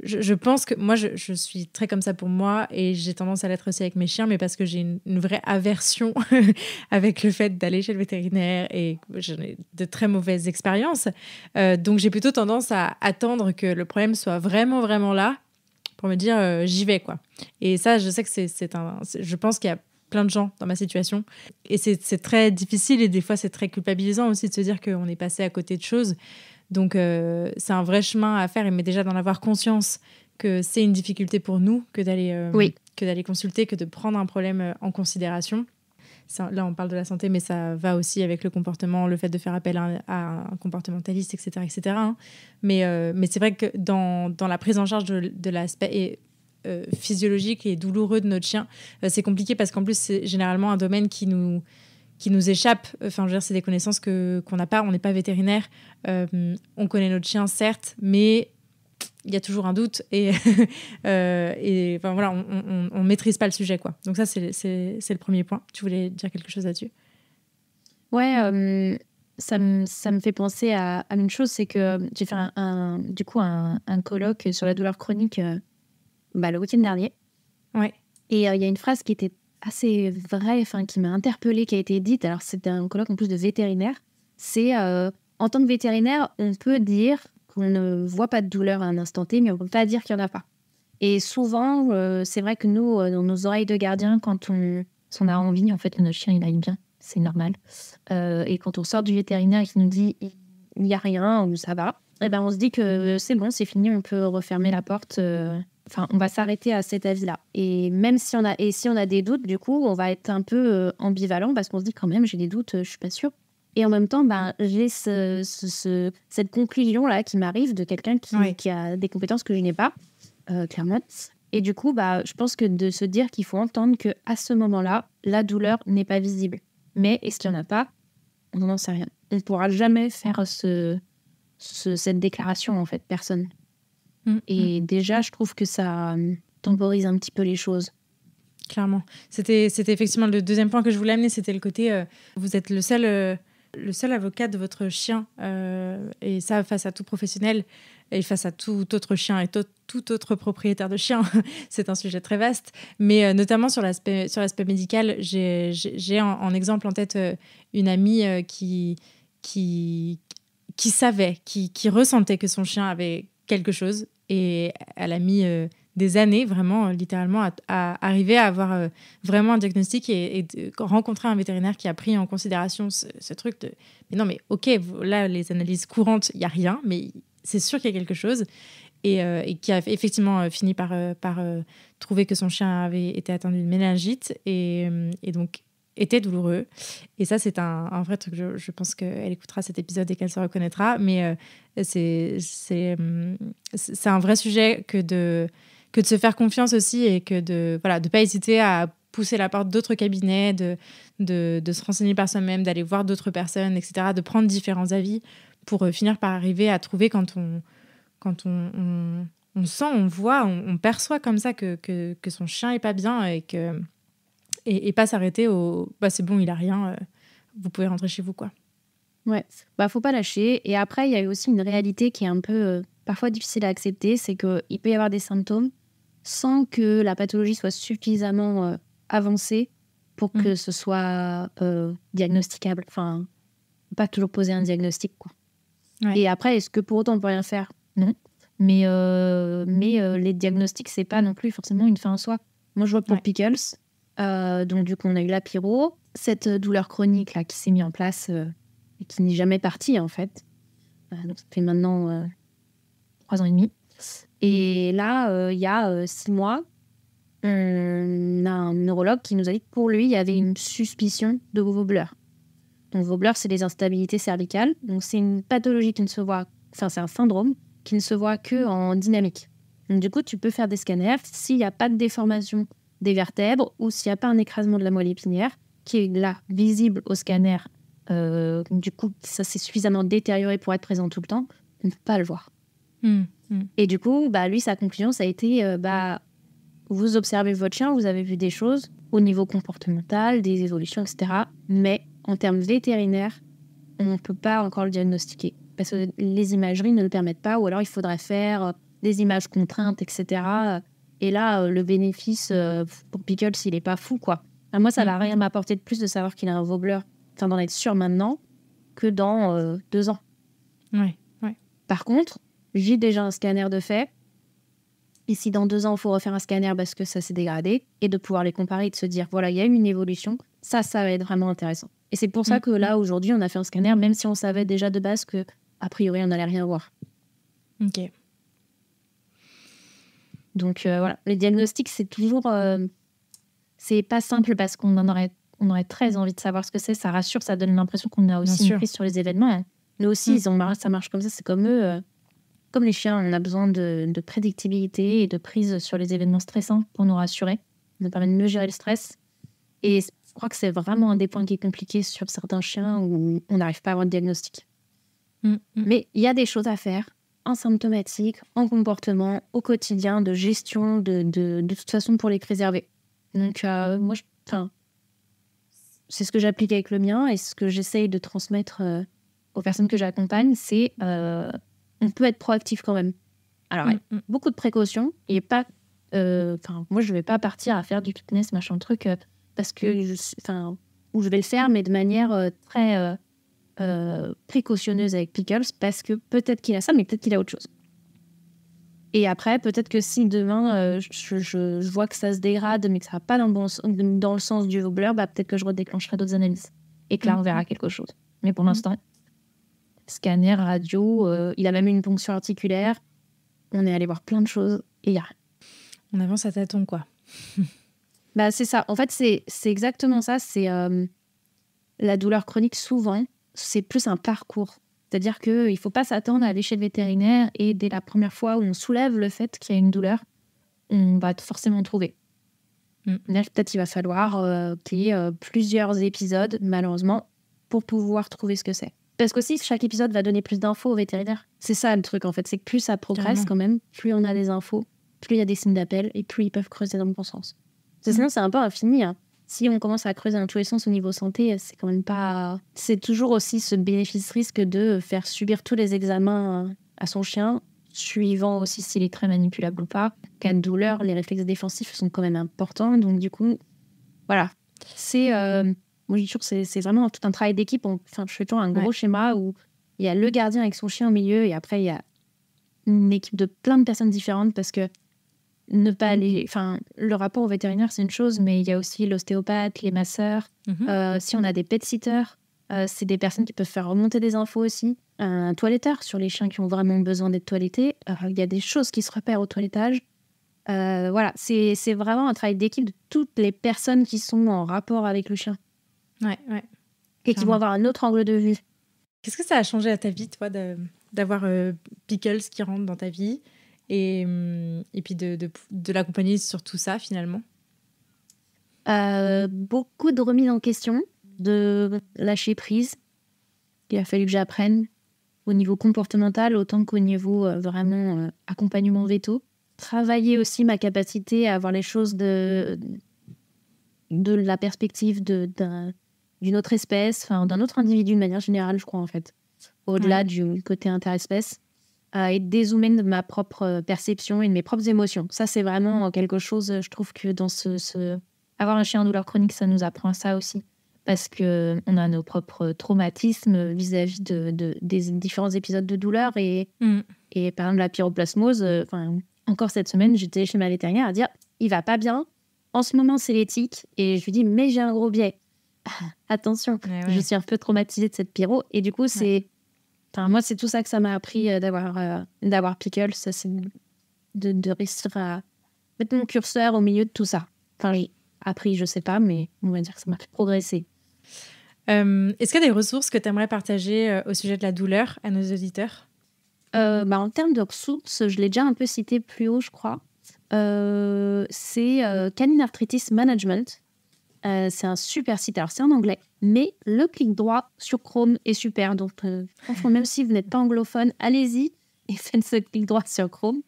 je pense que moi, je suis très comme ça pour moi, et j'ai tendance à l'être aussi avec mes chiens, mais parce que j'ai une vraie aversion avec le fait d'aller chez le vétérinaire, et j'en ai de très mauvaises expériences. Donc, j'ai plutôt tendance à attendre que le problème soit vraiment, vraiment là pour me dire j'y vais, quoi. Et ça, je sais que je pense qu'il y a plein de gens dans ma situation. Et c'est très difficile, et des fois, c'est très culpabilisant aussi de se dire qu'on est passé à côté de choses. Donc, c'est un vrai chemin à faire, mais déjà d'en avoir conscience que c'est une difficulté pour nous que d'aller consulter, que de prendre un problème en considération. Là, on parle de la santé, mais ça va aussi avec le comportement, le fait de faire appel à un comportementaliste, etc. etc. hein. Mais c'est vrai que dans la prise en charge de l'aspect physiologique et douloureux de notre chien, c'est compliqué parce qu'en plus, c'est généralement un domaine qui nous échappe. Enfin, je veux dire, c'est des connaissances qu'on n'a pas. On n'est pas vétérinaire. On connaît notre chien, certes, mais il y a toujours un doute. Et enfin, voilà, on maîtrise pas le sujet, quoi. Donc ça, c'est le premier point. Tu voulais dire quelque chose là-dessus? Ouais, ça me fait penser à une chose, c'est que j'ai fait un colloque sur la douleur chronique le week-end dernier. Ouais. Et il y a une phrase qui était assez vraie, qui m'a interpellée, qui a été dite. Alors, c'était un colloque en plus de vétérinaire. C'est, en tant que vétérinaire, on peut dire qu'on ne voit pas de douleur à un instant T, mais on ne peut pas dire qu'il n'y en a pas. Et souvent, c'est vrai que nous, dans nos oreilles de gardien, quand on a envie, en fait, que notre chien il aille bien, c'est normal. Et quand on sort du vétérinaire et qu'il nous dit il n'y a rien ou ça va, on se dit que c'est bon, c'est fini, on peut refermer la porte on va s'arrêter à cet avis-là. Et même si on a des doutes, du coup, on va être un peu ambivalent parce qu'on se dit quand même, j'ai des doutes, je suis pas sûre. Et en même temps, j'ai cette conclusion-là qui m'arrive de quelqu'un qui a des compétences que je n'ai pas, clairement. Et du coup, je pense que de se dire qu'il faut entendre qu'à ce moment-là, la douleur n'est pas visible. Mais est-ce qu'il n'y en a pas ? On n'en sait rien. On ne pourra jamais faire cette déclaration, en fait, personne. Et déjà, je trouve que ça temporise un petit peu les choses. Clairement. C'était effectivement le deuxième point que je voulais amener, c'était le côté vous êtes le seul avocat de votre chien, et ça face à tout professionnel et face à tout autre chien et tout autre propriétaire de chien. C'est un sujet très vaste, mais notamment sur l'aspect médical, j'ai en exemple en tête une amie qui savait, qui ressentait que son chien avait quelque chose, et elle a mis des années, vraiment, littéralement, à arriver à avoir vraiment un diagnostic et de rencontrer un vétérinaire qui a pris en considération ce truc de « Mais non, mais ok, là, les analyses courantes, il n'y a rien, mais c'est sûr qu'il y a quelque chose. » Et qui a effectivement fini par trouver que son chien avait été atteint d'une méningite et donc était douloureux. Et ça, c'est un vrai truc. Je pense qu'elle écoutera cet épisode et qu'elle se reconnaîtra. Mais c'est un vrai sujet que de se faire confiance aussi et que de pas hésiter à pousser la porte d'autres cabinets, de se renseigner par soi-même, d'aller voir d'autres personnes, etc., de prendre différents avis pour finir par arriver à trouver quand on sent, on voit, on perçoit comme ça que son chien est pas bien et pas s'arrêter au c'est bon, il a rien, vous pouvez rentrer chez vous, quoi. Ouais, faut pas lâcher. Et après, il y a aussi une réalité qui est un peu parfois difficile à accepter, c'est qu'il peut y avoir des symptômes sans que la pathologie soit suffisamment avancée pour que ce soit diagnosticable. Enfin, pas toujours poser un diagnostic, quoi. Ouais. Et après, est-ce que pour autant on peut rien faire ? Non. Mais les diagnostics, c'est pas non plus forcément une fin en soi. Moi, je vois pour Pickles, donc du coup, on a eu la pyro, cette douleur chronique là qui s'est mise en place et qui n'est jamais partie en fait. Donc ça fait maintenant 3 ans et demi. Et là, il y a 6 mois, on a un neurologue qui nous a dit que pour lui, il y avait une suspicion de Wobler. Donc Wobler, c'est les instabilités cervicales. Donc c'est une pathologie qui ne se voit, c'est un syndrome qui ne se voit qu'en dynamique. Donc du coup, tu peux faire des scanners s'il n'y a pas de déformation des vertèbres ou s'il n'y a pas un écrasement de la moelle épinière qui est là, visible au scanner. Du coup, ça s'est suffisamment détérioré pour être présent tout le temps. On ne peut pas le voir. Et du coup, lui, sa conclusion, ça a été vous observez votre chien, vous avez vu des choses au niveau comportemental, des évolutions, etc. Mais en termes vétérinaires, on ne peut pas encore le diagnostiquer parce que les imageries ne le permettent pas, ou alors il faudrait faire des images contraintes, etc. Et là, le bénéfice pour Pickles, il n'est pas fou, quoi. Moi, ça ne va rien m'apporter de plus de savoir qu'il a un Wobler, d'en être sûr maintenant, que dans 2 ans. Ouais. Par contre, j'ai déjà un scanner de fait. Et si dans 2 ans, il faut refaire un scanner parce que ça s'est dégradé, et de pouvoir les comparer et de se dire, voilà, il y a eu une évolution, ça va être vraiment intéressant. Et c'est pour ça que là, aujourd'hui, on a fait un scanner, même si on savait déjà de base que, a priori, on n'allait rien voir. Ok. Donc voilà, les diagnostics, c'est toujours... c'est pas simple parce qu'on aurait très envie de savoir ce que c'est. Ça rassure, ça donne l'impression qu'on a aussi une prise sur les événements. Nous aussi, ça marche comme ça, c'est comme eux. Comme les chiens, on a besoin de prédictibilité et de prise sur les événements stressants pour nous rassurer. Ça nous permet de mieux gérer le stress. Et je crois que c'est vraiment un des points qui est compliqué sur certains chiens où on n'arrive pas à avoir de diagnostic. Mais il y a des choses à faire en symptomatique, en comportement, au quotidien, de gestion, de toute façon pour les préserver. Donc, moi, c'est ce que j'applique avec le mien et ce que j'essaye de transmettre aux personnes que j'accompagne, c'est on peut être proactif quand même. Alors, beaucoup de précautions et pas... moi, je ne vais pas partir à faire du fitness, machin truc, parce que où je vais le faire, mais de manière très précautionneuse avec Pickles, parce que peut-être qu'il a ça, mais peut-être qu'il a autre chose. Et après, peut-être que si demain, je vois que ça se dégrade, mais que ça ne va pas dans le sens du Wobler, peut-être que je redéclencherai d'autres analyses. Et que là, on verra quelque chose. Mais pour l'instant, scanner, radio, il a même eu une ponction articulaire. On est allé voir plein de choses et il n'y a rien. On avance à tâtons, quoi. Bah, c'est ça. En fait, c'est exactement ça. C'est la douleur chronique, souvent, c'est plus un parcours. C'est-à-dire qu'il ne faut pas s'attendre à aller chez le vétérinaire et dès la première fois où on soulève le fait qu'il y a une douleur, on va forcément trouver. Là, peut-être il va falloir qu'il y ait plusieurs épisodes, malheureusement, pour pouvoir trouver ce que c'est. Parce qu'aussi, chaque épisode va donner plus d'infos au vétérinaire. C'est ça le truc, en fait. C'est que plus ça progresse, quand même, plus on a des infos, plus il y a des signes d'appel et plus ils peuvent creuser dans le bon sens. Sinon, c'est un peu infini. Hein. Si on commence à creuser dans tous les sens au niveau santé, c'est quand même pas... C'est toujours aussi ce bénéfice-risque de faire subir tous les examens à son chien, suivant aussi s'il est très manipulable ou pas. Cas de douleur, les réflexes défensifs sont quand même importants. Donc, du coup, voilà. C'est... moi, je dis toujours que c'est vraiment tout un travail d'équipe. Enfin, je fais toujours un gros schéma où il y a le gardien avec son chien au milieu et après, il y a une équipe de plein de personnes différentes parce que ne pas aller... Enfin, le rapport au vétérinaire, c'est une chose, mais il y a aussi l'ostéopathe, les masseurs. Si on a des pet-sitters, c'est des personnes qui peuvent faire remonter des infos aussi. Un toiletteur sur les chiens qui ont vraiment besoin d'être toilettés. Il y a des choses qui se repèrent au toilettage. Voilà, c'est vraiment un travail d'équipe de toutes les personnes qui sont en rapport avec le chien. Ouais. Et qui vont avoir un autre angle de vue. Qu'est-ce que ça a changé à ta vie, toi, d'avoir Pickles qui rentre dans ta vie et puis de l'accompagner sur tout ça, finalement? Beaucoup de remises en question, de lâcher prise. Il a fallu que j'apprenne au niveau comportemental autant qu'au niveau vraiment accompagnement veto. Travailler aussi ma capacité à voir les choses de la perspective d'une autre espèce, d'un autre individu de manière générale, je crois, en fait. Au-delà du côté interespèce. Et dézoomer de ma propre perception et de mes propres émotions. Ça, c'est vraiment quelque chose, je trouve que dans avoir un chien en douleur chronique, ça nous apprend ça aussi. Parce qu'on a nos propres traumatismes vis-à-vis des différents épisodes de douleur. Et par exemple, la pyroplasmose, encore cette semaine, j'étais chez ma vétérinaire à dire « il va pas bien, en ce moment, c'est l'éthique. » Et je lui dis « mais j'ai un gros biais. » Attention, je suis un peu traumatisée de cette pyro. Et du coup, c'est... Enfin, moi, c'est tout ça que ça m'a appris d'avoir Pickles. Ça, c'est de réussir à mettre mon curseur au milieu de tout ça. Enfin, j'ai appris, je sais pas, mais on va dire que ça m'a fait progresser. Est-ce qu'il y a des ressources que tu aimerais partager au sujet de la douleur à nos auditeurs? En termes de ressources, je l'ai déjà un peu cité plus haut, je crois. C'est Canine Arthritis Management. C'est un super site. Alors, c'est en anglais, mais le clic droit sur Chrome est super. Donc, franchement, même si vous n'êtes pas anglophone, allez-y et faites ce clic droit sur Chrome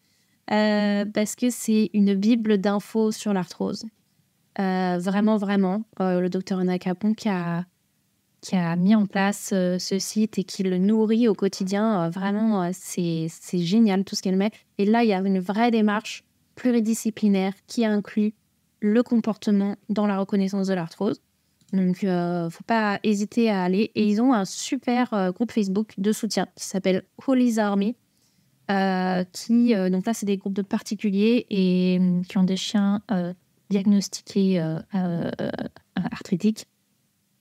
parce que c'est une bible d'infos sur l'arthrose. Vraiment. Le docteur Anna Capon qui a mis en place ce site et qui le nourrit au quotidien. Vraiment, c'est génial tout ce qu'elle met. Et là, il y a une vraie démarche pluridisciplinaire qui inclut le comportement dans la reconnaissance de l'arthrose. Donc, faut pas hésiter à aller. Et ils ont un super groupe Facebook de soutien qui s'appelle Holly's Army. Donc là, c'est des groupes de particuliers et qui ont des chiens diagnostiqués arthritiques.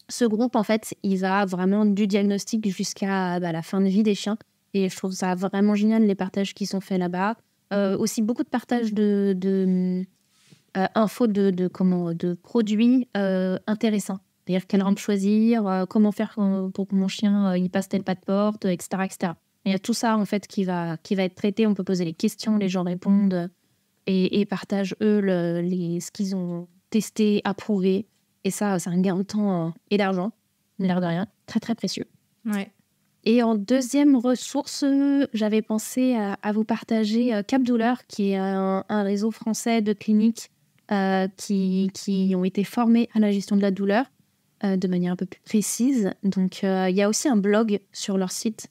Ce groupe, en fait, il va vraiment du diagnostic jusqu'à la fin de vie des chiens. Et je trouve ça vraiment génial, les partages qui sont faits là-bas. Aussi, beaucoup de partages infos de produits intéressants. C'est-à-dire quelle rampe choisir, comment faire pour que mon chien il passe tel pas de porte, etc., etc. Il y a tout ça, en fait, qui va être traité. On peut poser les questions, les gens répondent et partagent, eux, ce qu'ils ont testé, approuvé. Et ça, c'est un gain de temps et d'argent, l'air de rien, très, très précieux. Ouais. Et en deuxième ressource, j'avais pensé à vous partager Cap Douleur, qui est un réseau français de cliniques qui ont été formés à la gestion de la douleur de manière un peu plus précise. Donc, il y a aussi un blog sur leur site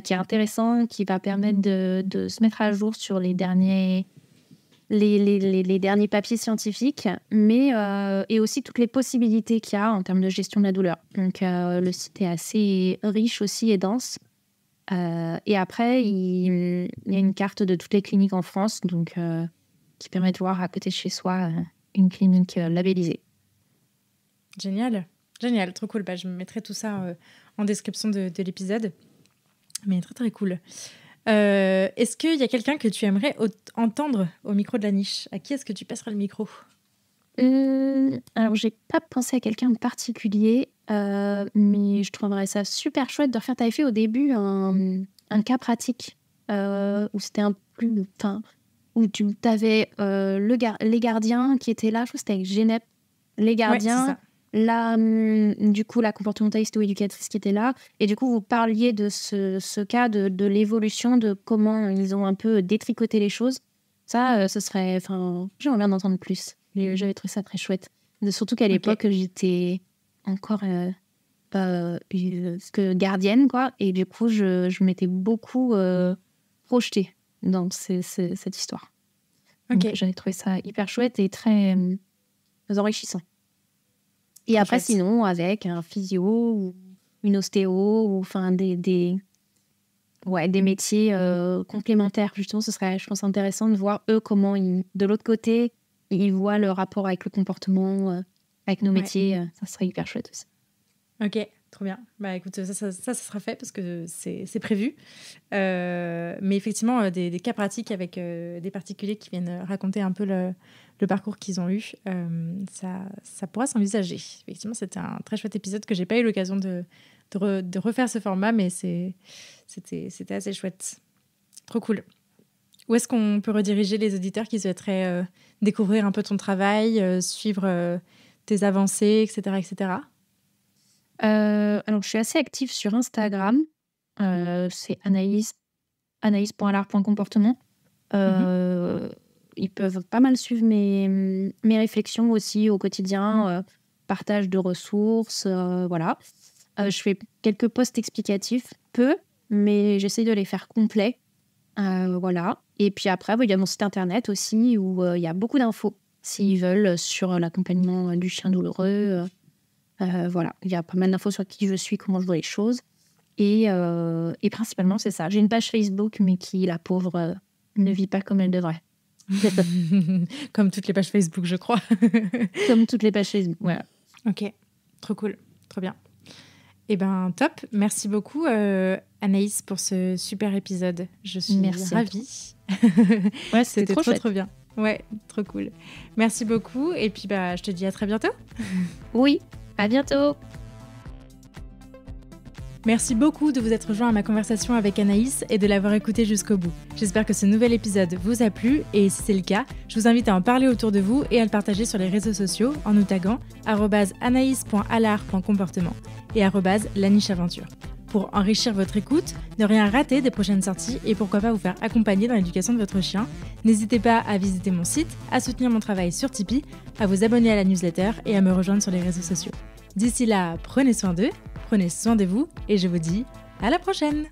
qui est intéressant, qui va permettre de se mettre à jour sur les derniers papiers scientifiques, mais et aussi toutes les possibilités qu'il y a en termes de gestion de la douleur. Donc, le site est assez riche aussi et dense. Et après, il y a une carte de toutes les cliniques en France, donc qui permet de voir à côté de chez soi une clinique labellisée. Génial, trop cool. Je mettrai tout ça en description de l'épisode. Mais très, très cool. Est-ce qu'il y a quelqu'un que tu aimerais entendre au micro de la niche ? À qui est-ce que tu passeras le micro ? Alors, j'ai pas pensé à quelqu'un de particulier, mais je trouverais ça super chouette de refaire. T'avais fait au début un cas pratique où c'était un plus... Enfin, où tu avais les gardiens qui étaient là. Je crois que c'était avec Genep. Les gardiens... Ouais, là, du coup, la comportementaliste ou éducatrice qui était là. Et du coup, vous parliez de ce cas, de l'évolution, de comment ils ont un peu détricoté les choses. Ça, ce serait... Enfin, j'aimerais bien en entendre plus. J'avais trouvé ça très chouette. Surtout qu'à l'époque, j'étais encore gardienne, quoi. Et du coup, je m'étais beaucoup projetée dans cette histoire. Ok. Donc, j'avais trouvé ça hyper chouette et très enrichissant. Et après, chouette. sinon, avec un physio ou une ostéo, ou enfin des métiers complémentaires, justement, ce serait, je pense, intéressant de voir eux comment, de l'autre côté, ils voient le rapport avec le comportement, avec nos métiers. Ça serait hyper chouette aussi. Ok, trop bien. Bah écoute, ça sera fait parce que c'est prévu. Mais effectivement, des cas pratiques avec des particuliers qui viennent raconter un peu le parcours qu'ils ont eu, ça pourra s'envisager. Effectivement, c'était un très chouette épisode que j'ai pas eu l'occasion de refaire ce format, mais c'était assez chouette. Trop cool. Où est-ce qu'on peut rediriger les auditeurs qui souhaiteraient découvrir un peu ton travail, suivre tes avancées, etc., etc. Alors, je suis assez active sur Instagram. C'est anaïs.allard.comportement. Ils peuvent pas mal suivre mes réflexions aussi au quotidien, partage de ressources, voilà. Je fais quelques posts explicatifs, peu, mais j'essaie de les faire complets. Voilà. Et puis après, il y a mon site internet aussi où il y a beaucoup d'infos s'ils veulent sur l'accompagnement du chien douloureux. Voilà, il y a pas mal d'infos sur qui je suis, comment je vois les choses. Et principalement, c'est ça. J'ai une page Facebook, mais qui, la pauvre, ne vit pas comme elle devrait. Comme toutes les pages Facebook, je crois. Comme toutes les pages Facebook, voilà. Ok, trop cool, trop bien. Eh ben, top. Merci beaucoup, Anaïs, pour ce super épisode. Je suis ravie. Ouais, c'était trop bien. Ouais, trop cool. Merci beaucoup. Et puis, je te dis à très bientôt. Oui, à bientôt. Merci beaucoup de vous être joint à ma conversation avec Anaïs et de l'avoir écouté jusqu'au bout. J'espère que ce nouvel épisode vous a plu et si c'est le cas, je vous invite à en parler autour de vous et à le partager sur les réseaux sociaux en nous taguant @anaïs.allard.comportement et @lanicheaventure. Pour enrichir votre écoute, ne rien rater des prochaines sorties et pourquoi pas vous faire accompagner dans l'éducation de votre chien, n'hésitez pas à visiter mon site, à soutenir mon travail sur Tipeee, à vous abonner à la newsletter et à me rejoindre sur les réseaux sociaux. D'ici là, prenez soin d'eux, prenez soin de vous et je vous dis à la prochaine!